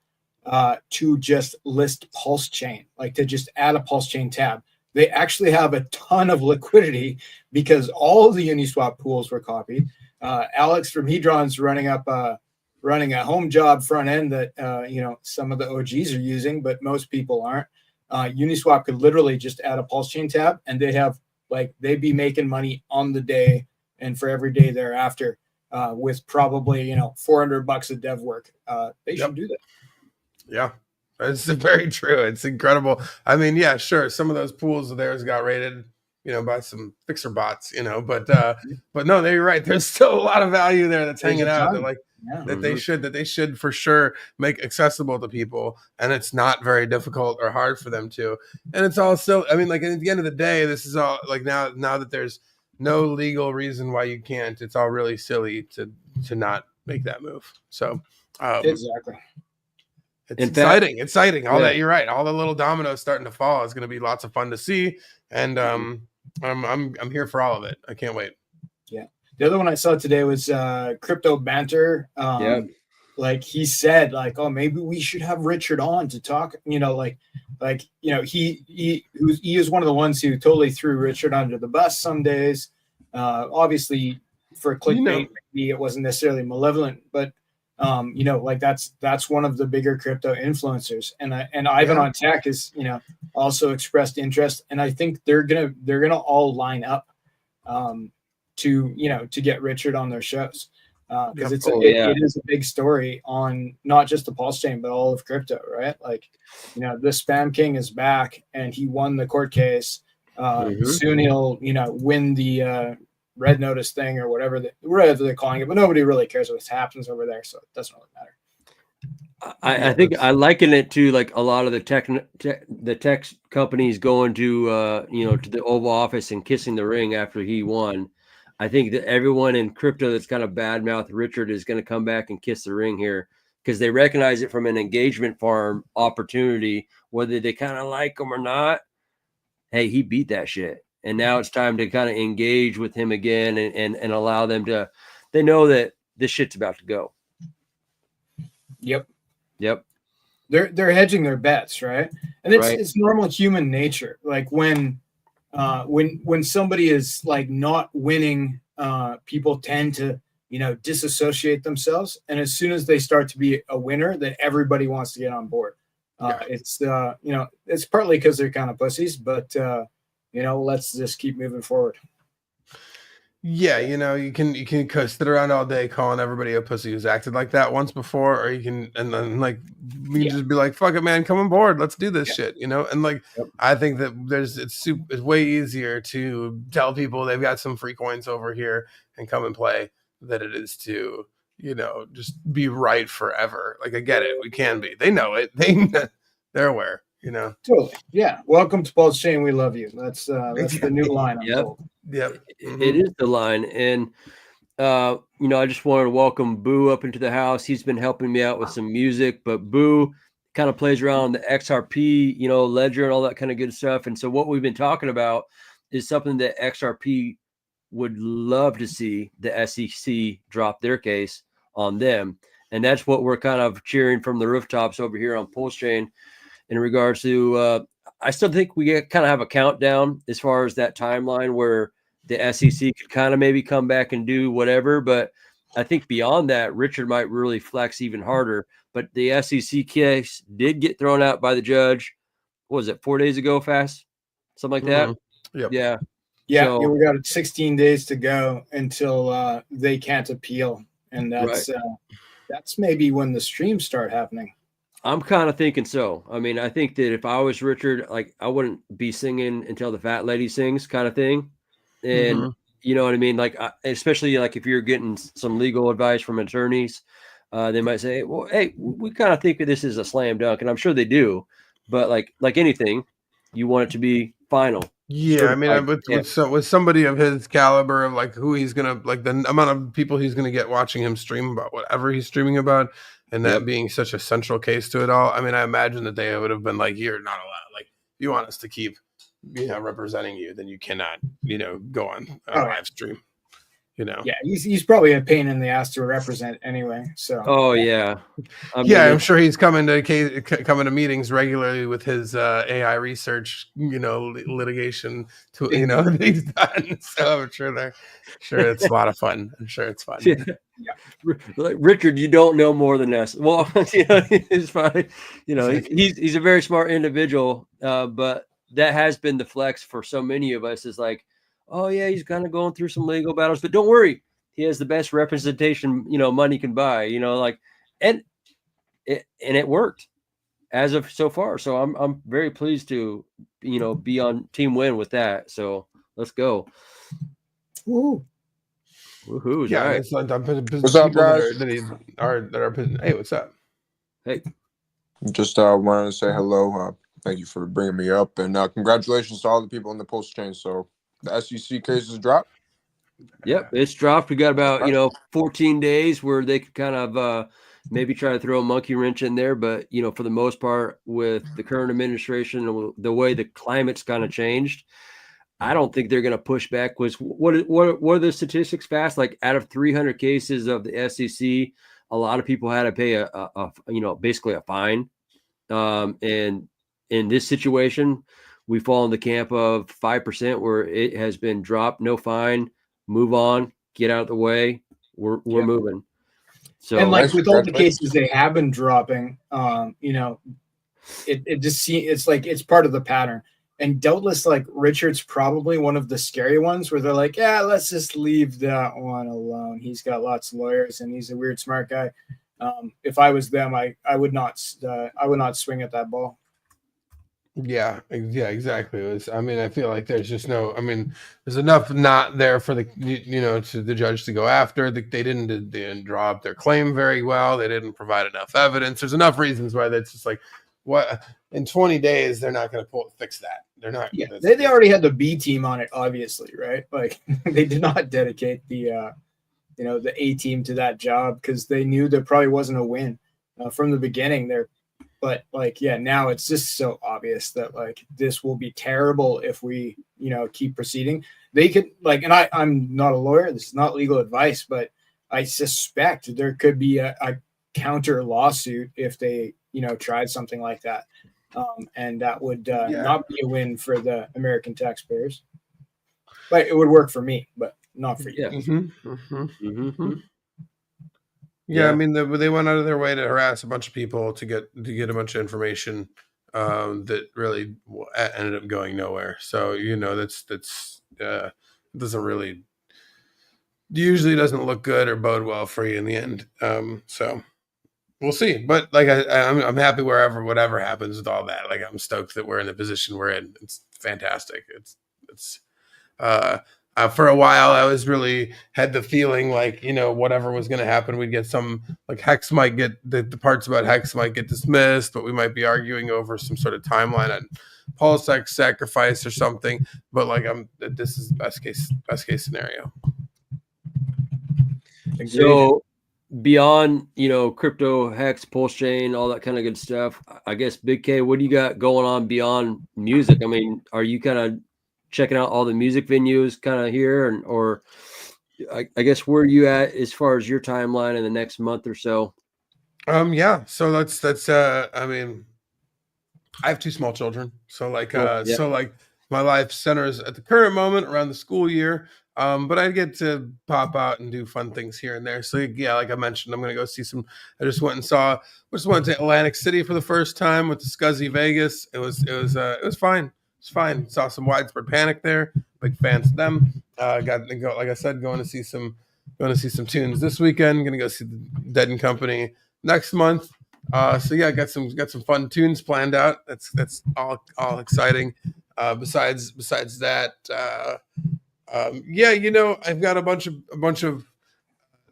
to just list Pulsechain, like to just add a Pulsechain tab. They actually have a ton of liquidity because all of the Uniswap pools were copied. Alex from Hedron's running a home job front end that some of the OGs are using, but most people aren't. Uniswap could literally just add a Pulsechain tab, and they'd be making money on the day and for every day thereafter, with probably $400 of dev work. They should do that. Yeah, it's very true. It's incredible. I mean, yeah, sure. Some of those pools of theirs got raided, by some fixer bots, but no, you're right. There's still a lot of value there that's hanging out. That they should for sure make accessible to people, and it's not very difficult or hard for them to. And it's also, I mean, like at the end of the day, this is all like now that there's no legal reason why you can't. It's all really silly to not make that move. So exactly. It's exciting. All that, you're right. All the little dominoes starting to fall is going to be lots of fun to see, and I'm here for all of it. I can't wait. Yeah. The other one I saw today was Crypto Banter. Like he said, like, oh, maybe we should have Richard on to talk. He is one of the ones who totally threw Richard under the bus some days. Obviously, for clickbait, maybe it wasn't necessarily malevolent, but that's one of the bigger crypto influencers. And Ivan on Tech is also expressed interest, and I think they're gonna all line up to get Richard on their shows because it is a big story on not just the Pulsechain but all of crypto, right? Like the Spam King is back and he won the court case. Soon he'll, win the red notice thing or whatever they're calling it, but nobody really cares what happens over there, so it doesn't really matter. I think I liken it to like a lot of the tech companies going to to the Oval Office and kissing the ring after he won. I think that everyone in crypto that's kind of badmouth Richard is going to come back and kiss the ring here because they recognize it from an engagement farm opportunity, whether they kind of like him or not. Hey, he beat that shit. And now it's time to kind of engage with him again and allow them to, they know that this shit's about to go. Yep. They're hedging their bets, right? And it's normal human nature. Like when somebody is like not winning, people tend to, disassociate themselves. And as soon as they start to be a winner, then everybody wants to get on board. It's it's partly because they're kind of pussies, but let's just keep moving forward. Yeah, you can sit around all day calling everybody a pussy who's acted like that once before, or you can just be like, fuck it, man, come on board, let's do this shit, and I think that it's way easier to tell people they've got some free coins over here and come and play than it is to just be right forever. Like, I get it, we can be, they know it, they're aware. Totally. Yeah. Welcome to Pulsechain. We love you. That's the new line. Yep. It is the line. And, I just wanted to welcome Boo up into the house. He's been helping me out with some music, but Boo kind of plays around the XRP, ledger and all that kind of good stuff. And so what we've been talking about is something that XRP would love to see the SEC drop their case on them. And that's what we're kind of cheering from the rooftops over here on Pulsechain. In regards to, I still think we kind of have a countdown as far as that timeline where the SEC could kind of maybe come back and do whatever. But I think beyond that, Richard might really flex even harder. But the SEC case did get thrown out by the judge. What was it, 4 days ago, Fast? Something like that? Yep. Yeah. Yeah. So, we got 16 days to go until they can't appeal. And that's maybe when the streams start happening. I'm kind of thinking so. I mean, I think that if I was Richard, like, I wouldn't be singing until the fat lady sings kind of thing. And you know what I mean? Like, especially like if you're getting some legal advice from attorneys, they might say, well, hey, we kind of think of this as a slam dunk. And I'm sure they do. But like anything, you want it to be final. Yeah, I mean, with somebody of his caliber, of like who he's gonna, like the amount of people he's gonna get watching him stream about whatever he's streaming about, and that being such a central case to it all. I mean, I imagine that they would have been like, "You're not allowed. Like, if you want us to keep, representing you, then you cannot, go on a live stream." Yeah, he's probably a pain in the ass to represent anyway. So. Oh yeah. I'm sure he's coming to meetings regularly with his AI research, litigation to that he's done. So I'm sure it's a lot of fun. I'm sure it's fun. Yeah. Like, Richard, you don't know more than us. Well, it's fine. He's a very smart individual, but that has been the flex for so many of us. Is like, oh yeah, he's kind of going through some legal battles, but don't worry, he has the best representation money can buy. And it worked as of so far. So I'm very pleased to be on Team Win with that. So let's go. Woohoo! Woohoo! Yeah, right. What's up, guys? Hey, what's up? Hey, just wanted to say hello. Thank you for bringing me up, and congratulations to all the people in the Pulsechain. So the SEC case is dropped. Yep, it's dropped. We got about 14 days where they could kind of maybe try to throw a monkey wrench in there, but for the most part, with the current administration and the way the climate's kind of changed, I don't think they're going to push back. What are the statistics, Fast? Like, out of 300 cases of the SEC, a lot of people had to pay a basically a fine. And in this situation, we fall in the camp of 5% where it has been dropped, no fine, move on, get out of the way. We're moving. So, and like with all the cases they have been dropping, it just seems it's like it's part of the pattern. And doubtless, like, Richard's probably one of the scary ones where they're like, yeah, let's just leave that one alone. He's got lots of lawyers and he's a weird, smart guy. If I was them, I would not swing at that ball. Yeah, exactly. I mean, I feel like there's just no. I mean, there's enough not there for to the judge to go after. They didn't draw up their claim very well. They didn't provide enough evidence. There's enough reasons why that's just like, what in 20 days they're not going to fix that. They're not. Yeah, they already had the B team on it, obviously, right? Like they did not dedicate the the A team to that job because they knew there probably wasn't a win from the beginning. But like, yeah, now it's just so obvious that like this will be terrible if we, keep proceeding. They could like, and I'm not a lawyer. This is not legal advice, but I suspect there could be a counter lawsuit if they, tried something like that. And that would not be a win for the American taxpayers. But it would work for me, but not for you. Yeah, I mean, they went out of their way to harass a bunch of people to get a bunch of information that really ended up going nowhere. So that's doesn't really usually doesn't look good or bode well for you in the end. So we'll see. But like I'm happy whatever happens with all that. Like I'm stoked that we're in the position we're in. It's fantastic. It's for a while, I was really had the feeling like, whatever was going to happen, we'd get some like Hex might get the parts about Hex might get dismissed, but we might be arguing over some sort of timeline on Pulsechain sacrifice or something. But like this is best case scenario. So beyond, crypto, Hex, Pulsechain, all that kind of good stuff, I guess, Big K, what do you got going on beyond music? I mean, are you kind of checking out all the music venues kind of here, or I guess where are you at as far as your timeline in the next month or so? Yeah. So that's I mean, I have 2 small children. So like, so like my life centers at the current moment around the school year. But I get to pop out and do fun things here and there. So yeah, like I mentioned, I'm going to go see some, I just went to Atlantic City for the first time with the Scuzzy Vegas. It was fine. It's fine. Saw some Widespread Panic there. Big fans of them. Got to go, like I said, going to see some tunes this weekend. Going to go see the Dead and Company next month. So yeah, got some fun tunes planned out. That's all exciting. Besides that, I've got a bunch of.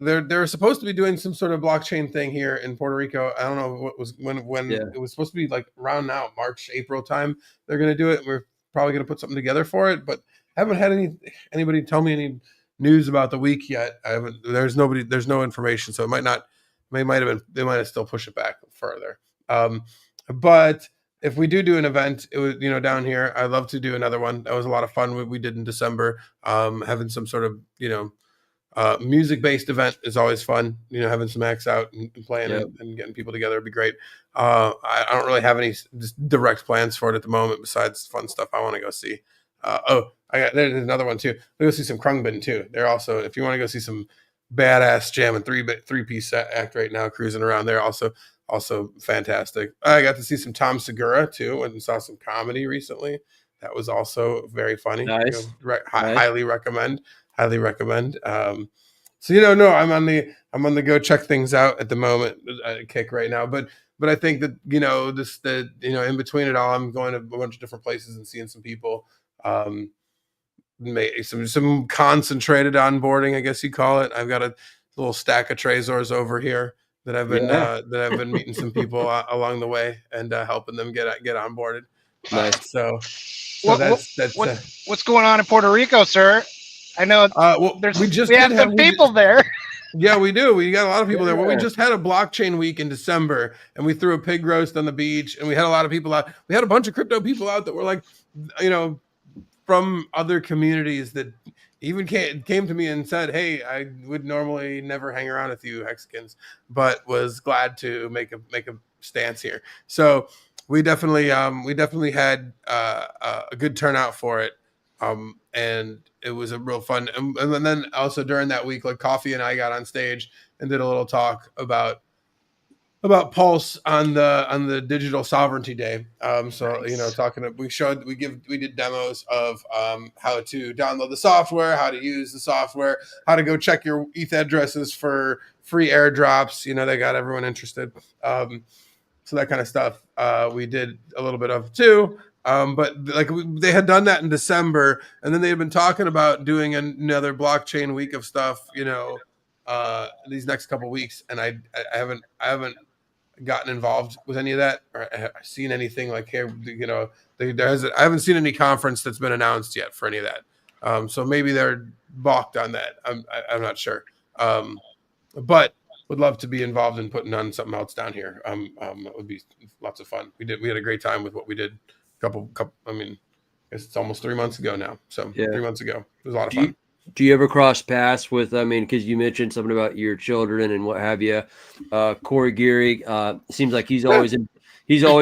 They're supposed to be doing some sort of blockchain thing here in Puerto Rico. I don't know what was when it was supposed to be, like around now, March, April time. They're going to do it. We're probably going to put something together for it, but I haven't had anybody tell me any news about the week yet. There's no information, so they might have still pushed it back further. But if we do an event, it was, down here, I'd love to do another one. That was a lot of fun. We did in December, having some sort of, music-based event is always fun. Having some acts out and playing it and getting people together would be great. I don't really have any direct plans for it at the moment besides fun stuff I want to go see. There's another one too. We go see some Krungbin too. They're also, if you want to go see some badass jam and three-piece act right now cruising around there, also fantastic. I got to see some Tom Segura too and saw some comedy recently. That was also very funny. Nice. Highly recommend. So no, I'm on the go check things out at the moment, kick right now. But I think that in between it all, I'm going to a bunch of different places and seeing some people. Some concentrated onboarding, I guess you call it. I've got a little stack of Trezors over here that I've been meeting some people along the way and helping them get onboarded. Nice. So what's going on in Puerto Rico, sir? I know we have some people there. Yeah, we do. We got a lot of people there. Well, we just had a blockchain week in December, and we threw a pig roast on the beach, and we had a lot of people out. We had a bunch of crypto people out that were like, from other communities that even came to me and said, "Hey, I would normally never hang around with you Hexicans, but was glad to make a stance here." So we definitely had a good turnout for it. And it was a real fun. And then also during that week, like Coffee and I got on stage and did a little talk about Pulse on the Digital Sovereignty Day. So nice. We did demos of how to download the software, how to use the software, how to go check your ETH addresses for free airdrops. They got everyone interested. So that kind of stuff we did a little bit of too. But like they had done that in December, and then they had been talking about doing another blockchain week of stuff, these next couple weeks. And I haven't gotten involved with any of that or seen anything like here. I haven't seen any conference that's been announced yet for any of that. So maybe they're balked on that. I'm not sure. But would love to be involved in putting on something else down here. It would be lots of fun. We had a great time with what we did. Couple. I mean, it's almost 3 months ago now. So 3 months ago, it was a lot of fun. Do you ever cross paths with? I mean, because you mentioned something about your children and what have you. Corey Geary seems like he's always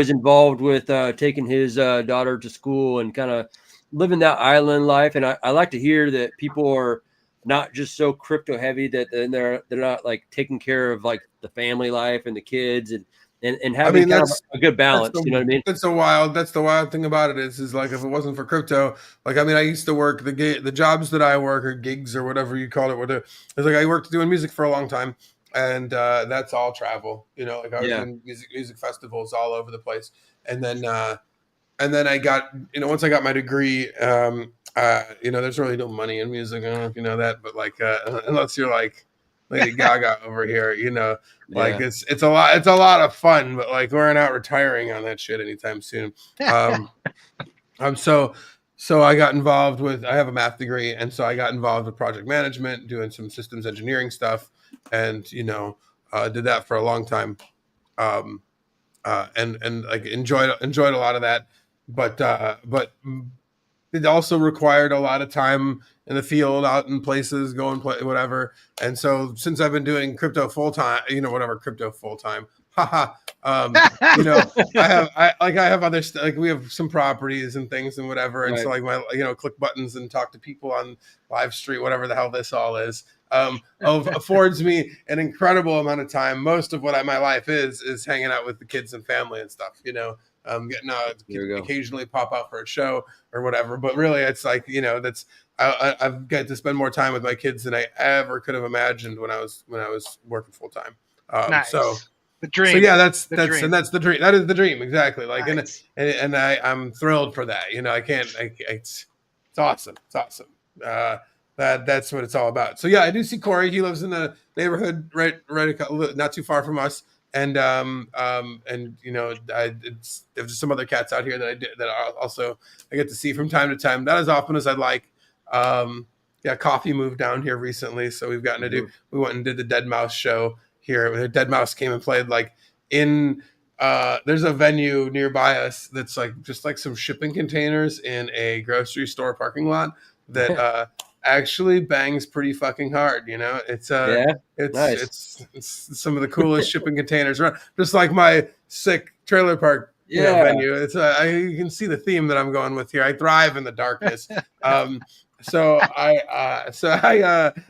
involved with taking his daughter to school and kind of living that island life. And I like to hear that people are not just so crypto heavy that then they're not like taking care of like the family life and the kids and having kind of a good balance. You know what I mean? That's the wild thing about it is like, if it wasn't for crypto, like, I mean, I used to work the jobs that I work, or gigs or whatever you call it. It's like I worked doing music for a long time, and that's all travel, like I was doing music festivals all over the place. And then I got, once I got my degree, there's really no money in music. I don't know if you know that, but like, unless you're like Lady Gaga over here, it's a lot of fun, but like we're not retiring on that shit anytime soon. So I got involved with, I have a math degree, and so I got involved with project management, doing some systems engineering stuff, and did that for a long time, and like enjoyed a lot of that, but it also required a lot of time in the field, out in places, going whatever. And so since I've been doing crypto full time, crypto full time, I have other like we have some properties and things and whatever. And so like my, click buttons and talk to people on live street, whatever the hell this all is, affords me an incredible amount of time. Most of what my life is hanging out with the kids and family and stuff, getting out, occasionally pop out for a show or whatever. But really it's like, I've got to spend more time with my kids than I ever could have imagined when I was working full time. Nice. So the dream. So yeah, that's the dream. That is the dream. Exactly. Like, nice. and I'm thrilled for that. It's awesome. It's awesome. That's what it's all about. So yeah, I do see Corey. He lives in the neighborhood right, not too far from us. And there's some other cats out here that I get to see from time to time, not as often as I'd like. Coffee moved down here recently, so we've gotten to we went and did the Dead Mouse show here. The Dead Mouse came and played like in there's a venue nearby us that's like just like some shipping containers in a grocery store parking lot that actually bangs pretty fucking hard. It's some of the coolest shipping containers around, just like my sick trailer park venue. It's you can see the theme that I'm going with here. I thrive in the darkness. So I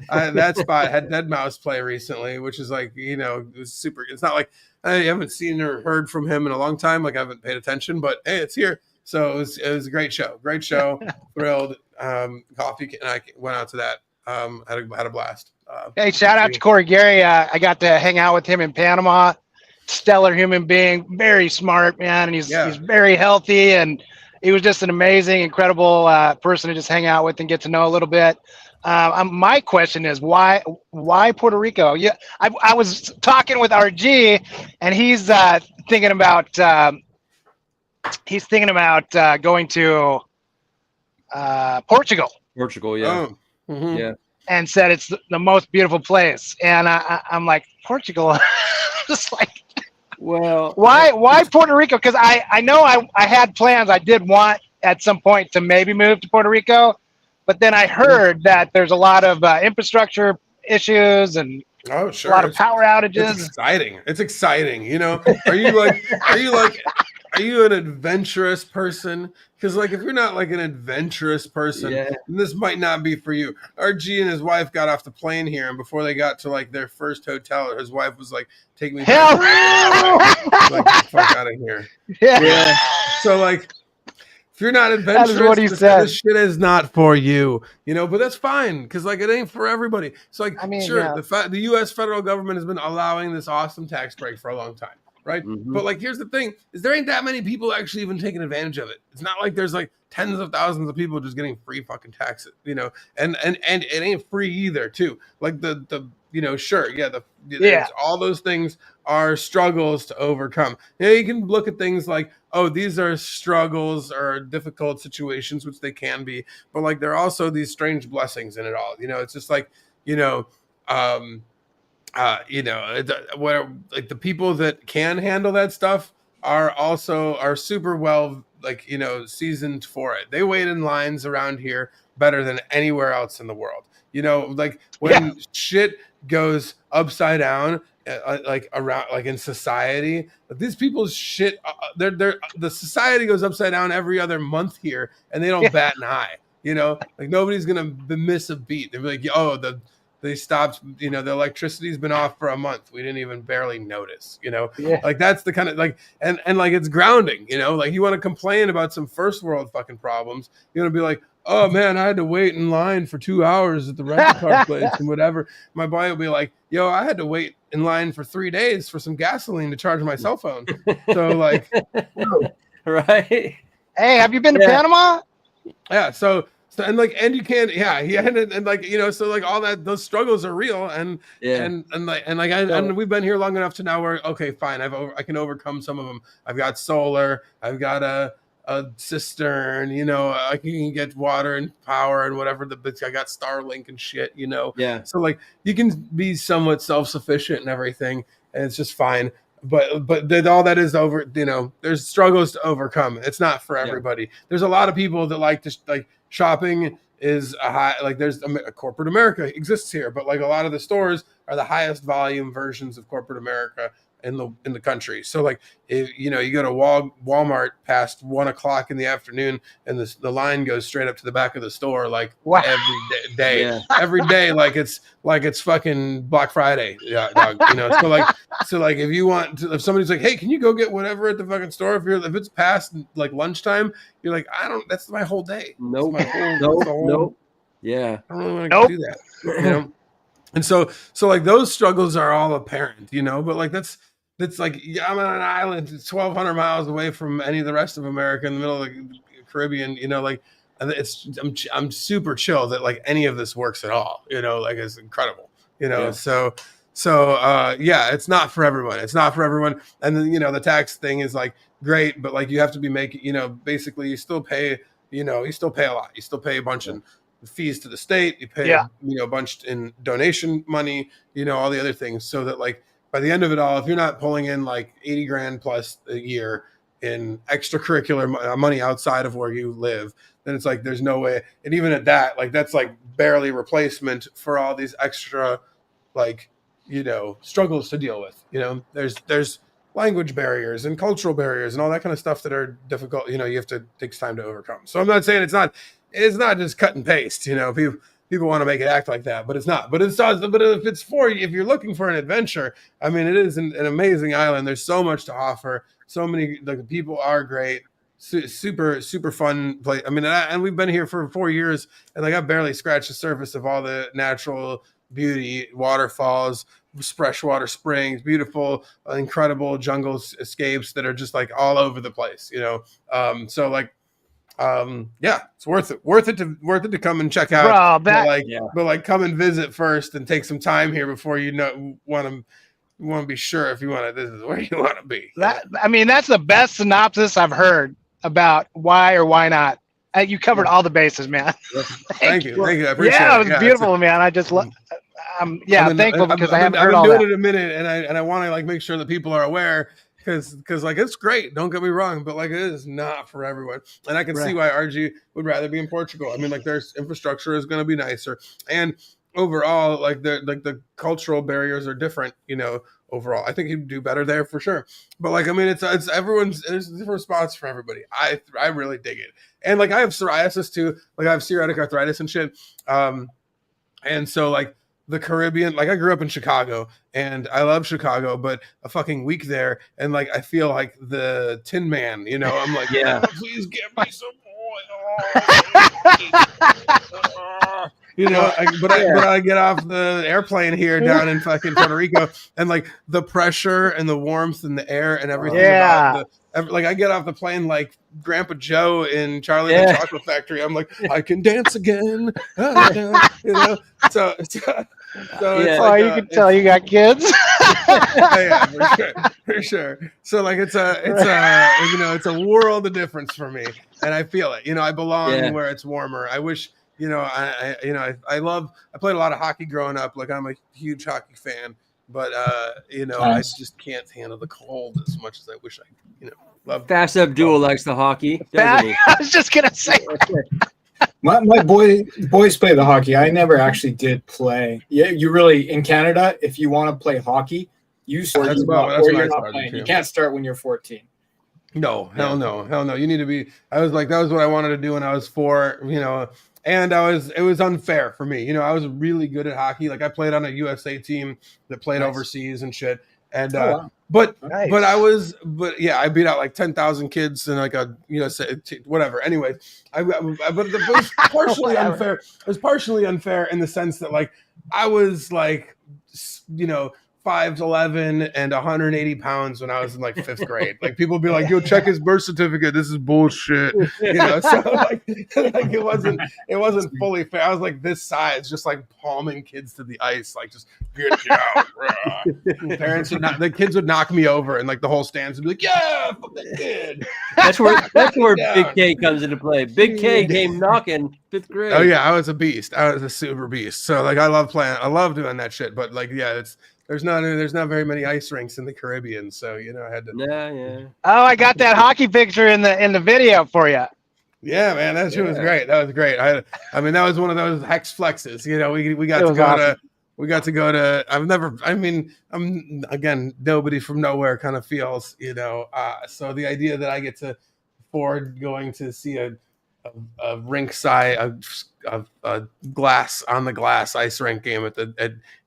that spot had Dead Mouse play recently, which is like, it was super. It's not like I haven't seen or heard from him in a long time. Like I haven't paid attention, but hey, it's here. So it was a great show. Thrilled. Coffee, and I went out to that. Had a blast. Hey, shout out to Corey Geary. I got to hang out with him in Panama. Stellar human being, very smart, man, and he's very healthy, and he was just an amazing, incredible person to just hang out with and get to know a little bit. My question is, why Puerto Rico? Yeah, I was talking with RG, and he's thinking about going to Portugal. Portugal, yeah. Oh. Mm-hmm. Yeah. And said it's the most beautiful place. And I'm like, Portugal? Just like, well, why Puerto Rico? Because I know I had plans. I did want at some point to maybe move to Puerto Rico, but then I heard that there's a lot of infrastructure issues and a lot of power outages. It's exciting. Are you an adventurous person? Because like if you're not like an adventurous person, then this might not be for you. RG and his wife got off the plane here, and before they got to like their first hotel, his wife was like, "Take me back." Like, get the fuck out of here. Yeah. So like, if you're not adventurous, that is what he said. This shit is not for you. But that's fine because like it ain't for everybody. So like, the U.S. federal government has been allowing this awesome tax break for a long time. right? Mhm. But like, here's the thing: is there ain't that many people actually even taking advantage of it. It's not like there's like tens of thousands of people just getting free fucking taxes, you know, and it ain't free either, too. Like the you know, sure, yeah, there's all those things are struggles to overcome. Yeah, you can look at things like, oh, these are struggles or difficult situations, which they can be, but like there are also these strange blessings in it all. You know, it's just like, you know, where like the people that can handle that stuff are super well, like, you know, seasoned for it. They wait in lines around here better than anywhere else in the world. You know, like when shit goes upside down, like around, like in society, these people's shit, the society goes upside down every other month here, and they don't bat an eye. You know, like nobody's gonna miss a beat. They'll be like, oh, they stopped, you know, the electricity's been off for a month. We didn't even barely notice, you know, like that's the kind of like, and like it's grounding, you know, like you want to complain about some first world fucking problems. You want to be like, oh man, I had to wait in line for 2 hours at the rental car place and whatever. My boy will be like, yo, I had to wait in line for 3 days for some gasoline to charge my cell phone. So like, right. Hey, have you been to Panama? Yeah. So and like, and you can't, and like, you know, so like all that, those struggles are real, and we've been here long enough to now where, okay, fine, I can overcome some of them. I've got solar, I've got a cistern, you know, I can get water and power and whatever. I got Starlink and shit, you know. Yeah. So like you can be somewhat self-sufficient and everything, and it's just fine. But all that is over, you know, there's struggles to overcome. It's not for everybody. There's a lot of people that like to, like, shopping is a high, like there's a corporate America exists here, but like a lot of the stores are the highest volume versions of corporate America in the country. So like, if you know, you go to Walmart past 1 o'clock in the afternoon, and the line goes straight up to the back of the store, like every day, every day, like it's fucking Black Friday, dog, you know. So like if you want to, if somebody's like, hey, can you go get whatever at the fucking store, if it's past like lunchtime, you're like, that's my whole day. Nope. Yeah. I don't really want to do that, you know. And so like those struggles are all apparent, you know, but like that's like, I'm on an island 1,200 miles away from any of the rest of America in the middle of the Caribbean, you know, like I'm super chill that like any of this works at all, you know, like it's incredible, you know. So it's not for everyone. It's not for everyone. And then, you know, the tax thing is like great, but like you have to be making, you know, basically you still pay a lot. You still pay a bunch in fees to the state. You pay, you know, a bunch in donation money, you know, all the other things, so that like by the end of it all, if you're not pulling in like 80 grand plus a year in extracurricular money outside of where you live, then it's like there's no way. And even at that, like that's like barely replacement for all these extra, like, you know, struggles to deal with. You know, there's language barriers and cultural barriers and all that kind of stuff that are difficult. You know, you have to take time to overcome. So I'm not saying it's not just cut and paste. You know, people want to make it act like that, but it's not. But if you're looking for an adventure, I mean, it is an amazing island. There's so much to offer. So many, like, the people are great. Super fun place. I mean, and we've been here for 4 years, and like I barely scratched the surface of all the natural beauty, waterfalls, freshwater springs, beautiful, incredible jungle escapes that are just like all over the place, you know. So like, it's worth it to come and check out. But like come and visit first and take some time here before you want to be sure if you want to. This is where you want to be. I mean, that's the best synopsis I've heard about why or why not. You covered all the bases, man. Thank you. I appreciate it. Yeah, it was beautiful, man. I just love. I'm thankful because I haven't heard all that. I've been doing it a minute, and I want to like make sure that people are aware, because like it's great. Don't get me wrong, but like it is not for everyone, and I can see why RG would rather be in Portugal. I mean, like their infrastructure is going to be nicer, and overall, like the cultural barriers are different. You know, overall, I think he'd do better there for sure. But like, I mean, it's there's different spots for everybody. I really dig it, and like I have psoriasis too. Like I have psoriatic arthritis and shit, and so like. The Caribbean, like I grew up in Chicago and I love Chicago, but a fucking week there and like I feel like the Tin Man, you know. I'm like, please give me some oil. but I get off the airplane here down in fucking Puerto Rico, and like the pressure and the warmth and the air and everything about like I get off the plane like Grandpa Joe in Charlie and the Chocolate Factory. I'm like, I can dance again, So it's like you can tell you got kids. yeah, for sure. So like it's a world of difference for me, and I feel it. I belong where it's warmer. I wish. I played a lot of hockey growing up. Like I'm a huge hockey fan, but I just can't handle the cold as much as I wish I love. Fast Abdul likes the hockey, doesn't he? I was just gonna say. My boys play the hockey. I never actually did play. Yeah, you really in Canada, if you want to play hockey, you start. You're not playing. You can't start when you're 14. No, hell no. You need to be. That was what I wanted to do when I was 4. And it was unfair for me. I was really good at hockey. Like I played on a USA team that played overseas and shit. And but I beat out like 10,000 kids in like a whatever. Anyway, but it was partially unfair. It was partially unfair in the sense that like I was like 5'11" and 180 pounds when I was in like 5th grade. Like people would be like, "Yo, check his birth certificate. This is bullshit." So like it wasn't fully fair. I was like this size, just like palming kids to the ice, like just good job. The kids would knock me over, and like the whole stands would be like, "Yeah, fuck that kid." That's where Big K comes into play. Big K came knocking 5th grade. Oh yeah, I was a beast. I was a super beast. So like I love doing that shit. But like there's not very many ice rinks in the Caribbean, so I had to. Yeah. Oh, I got that hockey picture in the video for you. Yeah, man, that shit was great. That was great. I mean, that was one of those hex flexes. We got to go to. We got to go to. I'm again nobody from nowhere kind of feels. So the idea that I get to afford going to see a rink side a glass on the glass ice rink game at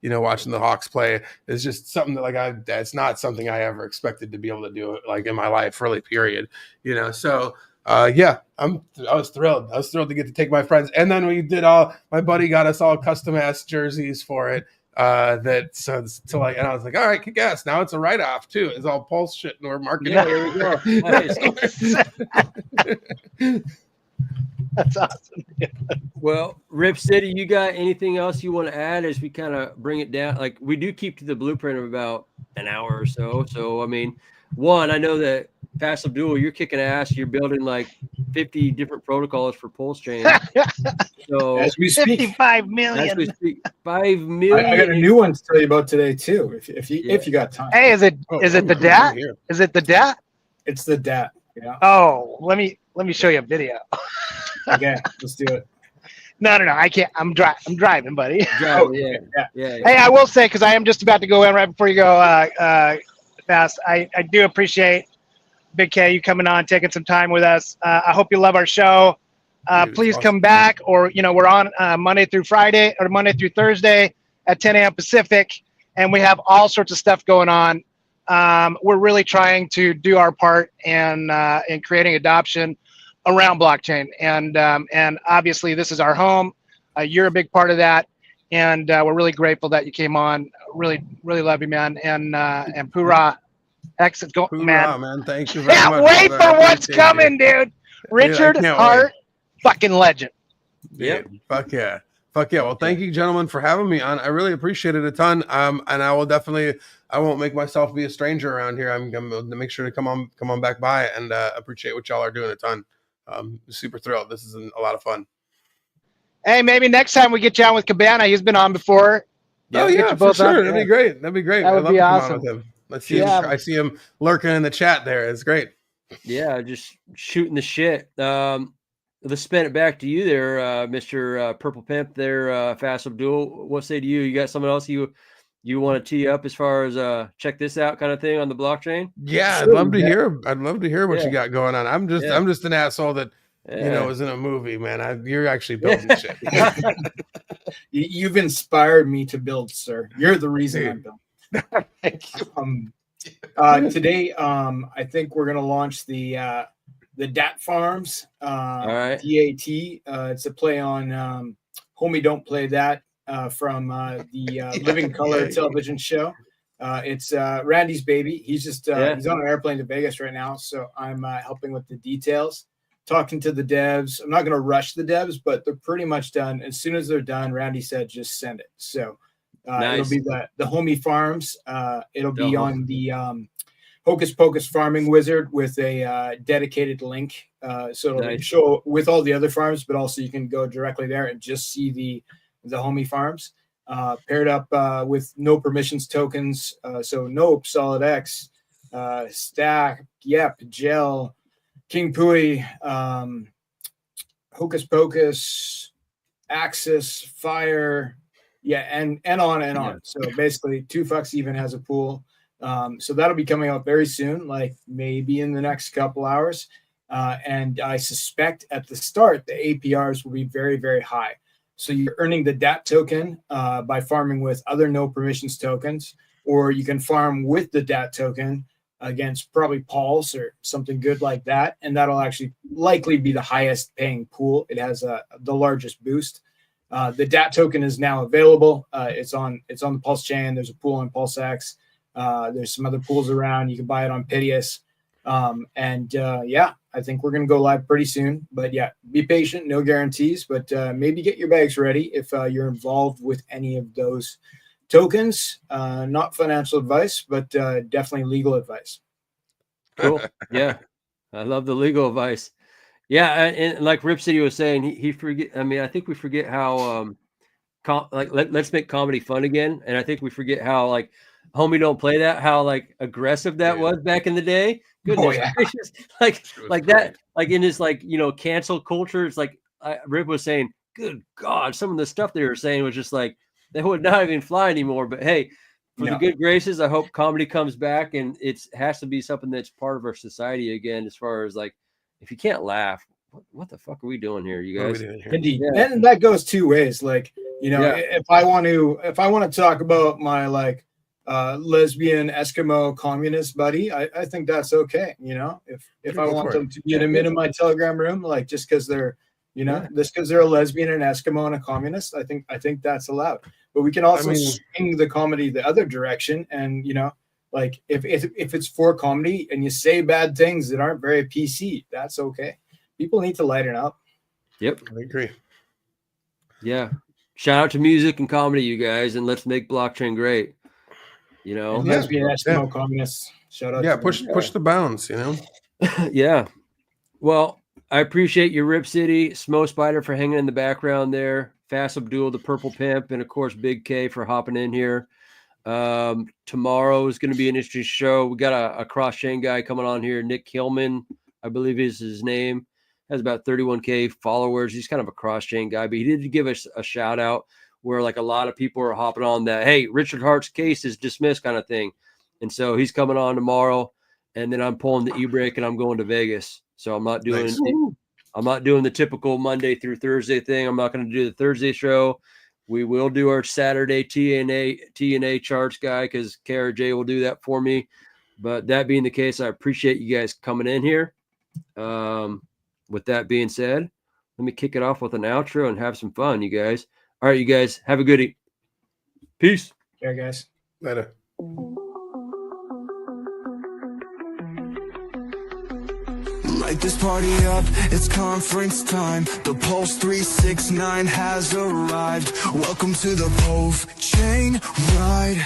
watching the Hawks play is just something that like that's not something I ever expected to be able to do like in my life really, period. So I was thrilled. I was thrilled to get to take my friends, and then my buddy got us all custom ass jerseys for it. And I was like, all right, kick ass. Now it's a write-off too. It's all Pulse shit and we're marketing. Yeah, there we go. Nice. That's awesome. Well, Rip City, you got anything else you want to add as we kind of bring it down? Like we do keep to the blueprint of about an hour or so. So, I mean, I know that Fast Abdul, you're kicking ass. You're building like 50 different protocols for Pulsechain. So as we speak, 55 million. As we speak, 5 million. I got a new one to tell you about today too. If you got time. Hey, is it the DAT? Is it the DAT? It's the DAT. Yeah. Oh, let me show you a video. Okay, let's do it. No, I can't. I'm driving, buddy. Yeah. Hey, I will say, because I am just about to go in right before you go fast. I do appreciate Big K you coming on, taking some time with us. I hope you love our show. Please come back, or we're on Monday through Friday or Monday through Thursday at 10 a.m. Pacific, and we have all sorts of stuff going on. We're really trying to do our part in creating adoption around blockchain, and obviously this is our home. You're a big part of that, and we're really grateful that you came on. Really love you, man. And Pura, exit go, man. Thank you very much. Can't wait for what's coming, dude. Richard Hart, fucking legend. Yeah, fuck yeah. Well, thank you, gentlemen, for having me on. I really appreciate it a ton. And I won't make myself be a stranger around here. I'm gonna make sure to come on back by, and appreciate what y'all are doing a ton. Super thrilled. This is a lot of fun. Hey, maybe next time we get you on with Cabana. He's been on before. For sure. That'd be great. That'd be awesome. With him. I see him lurking in the chat there. It's great. Yeah, just shooting the shit. Let's spin it back to you there, Mr. Purple Pimp there, Fast Abdul. What say to you? You got something else you want to tee up as far as check this out kind of thing on the blockchain? Yeah, I'd love to hear. I'd love to hear what you got going on. I'm just an asshole that was in a movie, man. You're actually building shit. You've inspired me to build, sir. You're the reason I'm building. Thank you. Today, I think we're gonna launch the DAT Farms. All right. DAT. It's a play on Homie Don't Play That from the Living Color television show. It's Randy's baby. He's just he's on an airplane to Vegas right now, so I'm helping with the details, talking to the devs. I'm not going to rush the devs, but they're pretty much done. As soon as they're done, Randy said just send it. So it'll be the Homie Farms. It'll be on the Hocus Pocus Farming Wizard with a dedicated link. So it'll show with all the other farms, but also you can go directly there and just see the Homie Farms. Paired up with no permissions tokens. So Nope, Solid X, Stack, Yep, Gel, King Pui, Hocus Pocus, Axis, Fire, and on and on. So basically 2 Fucks even has a pool. So that'll be coming out very soon, like maybe in the next couple hours. And I suspect at the start, the APRs will be very, very high. So you're earning the DAT token by farming with other no permissions tokens, or you can farm with the DAT token against probably Pulse or something good like that. And that'll actually likely be the highest paying pool. It has the largest boost. The DAT token is now available. It's on the Pulsechain. There's a pool on PulseX. There's some other pools around. You can buy it on Pitius. I think we're going to go live pretty soon, but be patient, no guarantees, but maybe get your bags ready if you're involved with any of those tokens. Not financial advice, but definitely legal advice. Cool. Yeah. I love the legal advice. Yeah. And like RipCity was saying, he forget. I mean, I think we forget how, let's make comedy fun again. And I think we forget how like Homie Don't Play That, how like aggressive that was back in the day. Goodness gracious. Like that, like in this, like, cancel culture. It's like Rip was saying, good God, some of the stuff they were saying was just like, they would not even fly anymore. But hey, for the good graces, I hope comedy comes back, and it has to be something that's part of our society again, as far as like, if you can't laugh, what the fuck are we doing here, you guys? Indeed. And that goes 2 ways. Like, if I want to talk about my like lesbian Eskimo communist buddy, I think that's okay. If I want them to be in my Telegram room, like just because they're just because they're a lesbian, an Eskimo, and a communist, I think that's allowed. But we can also swing the comedy the other direction, and like if it's for comedy and you say bad things that aren't very PC, that's okay. People need to lighten up. Yep, I agree. Yeah, shout out to music and comedy, you guys, and let's make blockchain great. Lesbian Eskimo communists. Shout out. Yeah, push the bounds. Yeah. Well, I appreciate you, RipCity, Smo Spider for hanging in the background there, Fast Abdul, the Purple Pimp, and of course Big K for hopping in here. Tomorrow is going to be an interesting show. We got a cross-chain guy coming on here, Nick Hillman, I believe is his name. Has about 31K followers. He's kind of a cross-chain guy, but he did give us a shout out where like a lot of people are hopping on that, hey, Richard Hart's case is dismissed kind of thing. And so he's coming on tomorrow, and then I'm pulling the e-break and I'm going to Vegas. So I'm not doing the typical Monday through Thursday thing. I'm not going to do the Thursday show. We will do our Saturday TNA charts guy, because KRJ will do that for me. But that being the case, I appreciate you guys coming in here. With that being said, let me kick it off with an outro and have some fun, you guys. All right, you guys, have a goodie. Peace. Yeah, guys. Later. Light this party up, it's conference time. The Pulse 369 has arrived. Welcome to the Pulsechain ride.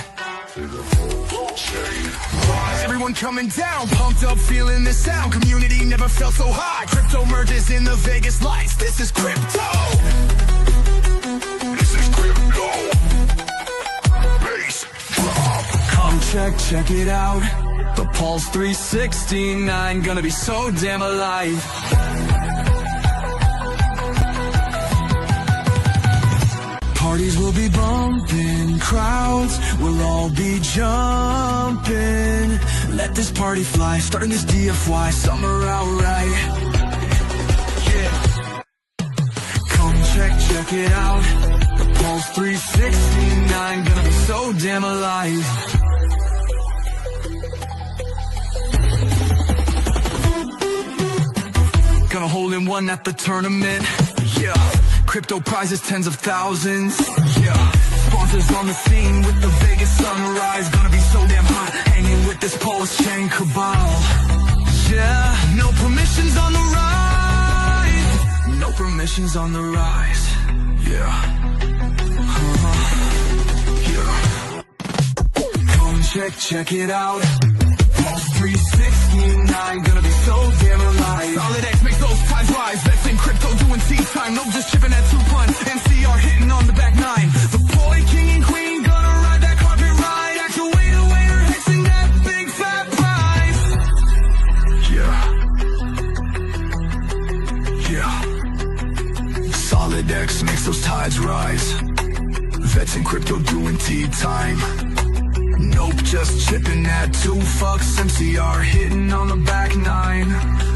Everyone coming down, pumped up, feeling the sound. Community never felt so high. Crypto merges in the Vegas lights. This is crypto. Come check it out. The Pulse 369 gonna be so damn alive. Parties will be bumping, crowds will all be jumping. Let this party fly, starting this DFY, summer outright. Yeah. Come check it out. The Pulse 369 gonna be so damn alive. Gonna hold in one at the tournament. Yeah. Crypto prizes tens of thousands. Yeah. Sponsors on the scene with the Vegas sunrise. Gonna be so damn hot, hanging with this Pulsechain cabal. Yeah, no permissions on the rise. No permissions on the rise. Yeah. Yeah. Come check it out. Pulse 369, gonna be so damn alive. Solid X makes those tides rise. That's in crypto doing tea time. No just chipping at 2 punch. NCR hitting on the back 9. The boy, king and queen, gonna ride that carpet ride. Actuator, waiter, hexing that big fat prize. Yeah. Solid X makes those tides rise. Vets in crypto doing tea time. Nope, just chipping at 2 fucks. MCR hitting on the back 9.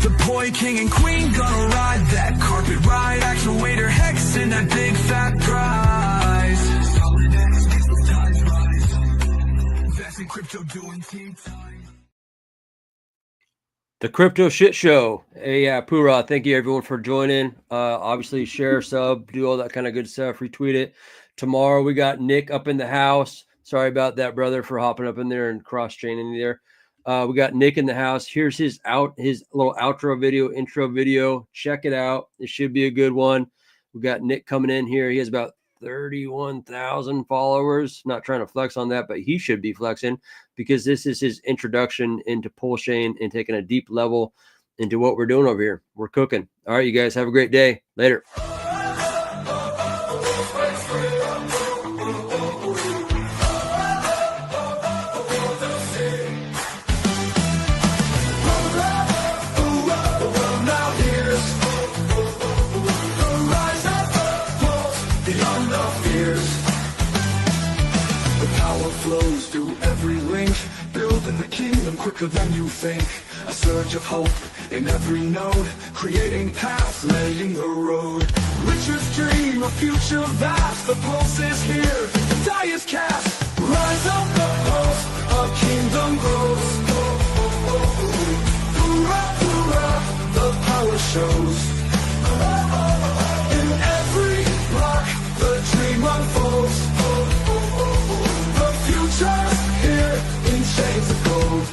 The boy, king and queen, gonna ride that carpet ride. Actuator hexing that big fat prize. That's in crypto doing team time. The Crypto Shit Show. Hey, Pura, thank you everyone for joining. Obviously, share, sub, do all that kind of good stuff. Retweet it. Tomorrow we got Nick up in the house. Sorry about that, brother, for hopping up in there and cross-chaining there. We got Nick in the house. Here's his little outro video, intro video. Check it out. It should be a good one. We got Nick coming in here. He has about 31,000 followers. Not trying to flex on that, but he should be flexing because this is his introduction into Pulsechain and taking a deep level into what we're doing over here. We're cooking. All right, you guys have a great day. Later. Flows through every link, building the kingdom quicker than you think. A surge of hope in every node, creating paths, laying the road. Richard's dream, a future vast. The pulse is here, the die is cast. Rise up the pulse, a kingdom grows. Hoorah, hoorah, the power shows. In every block, the dream unfolds. Just here in shades of gold.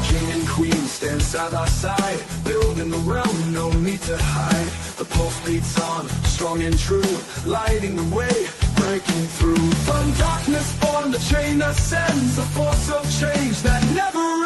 King and queen stand side by side, building the realm, no need to hide. The pulse beats on, strong and true, lighting the way, breaking through. From darkness born, the chain ascends, a force of change that never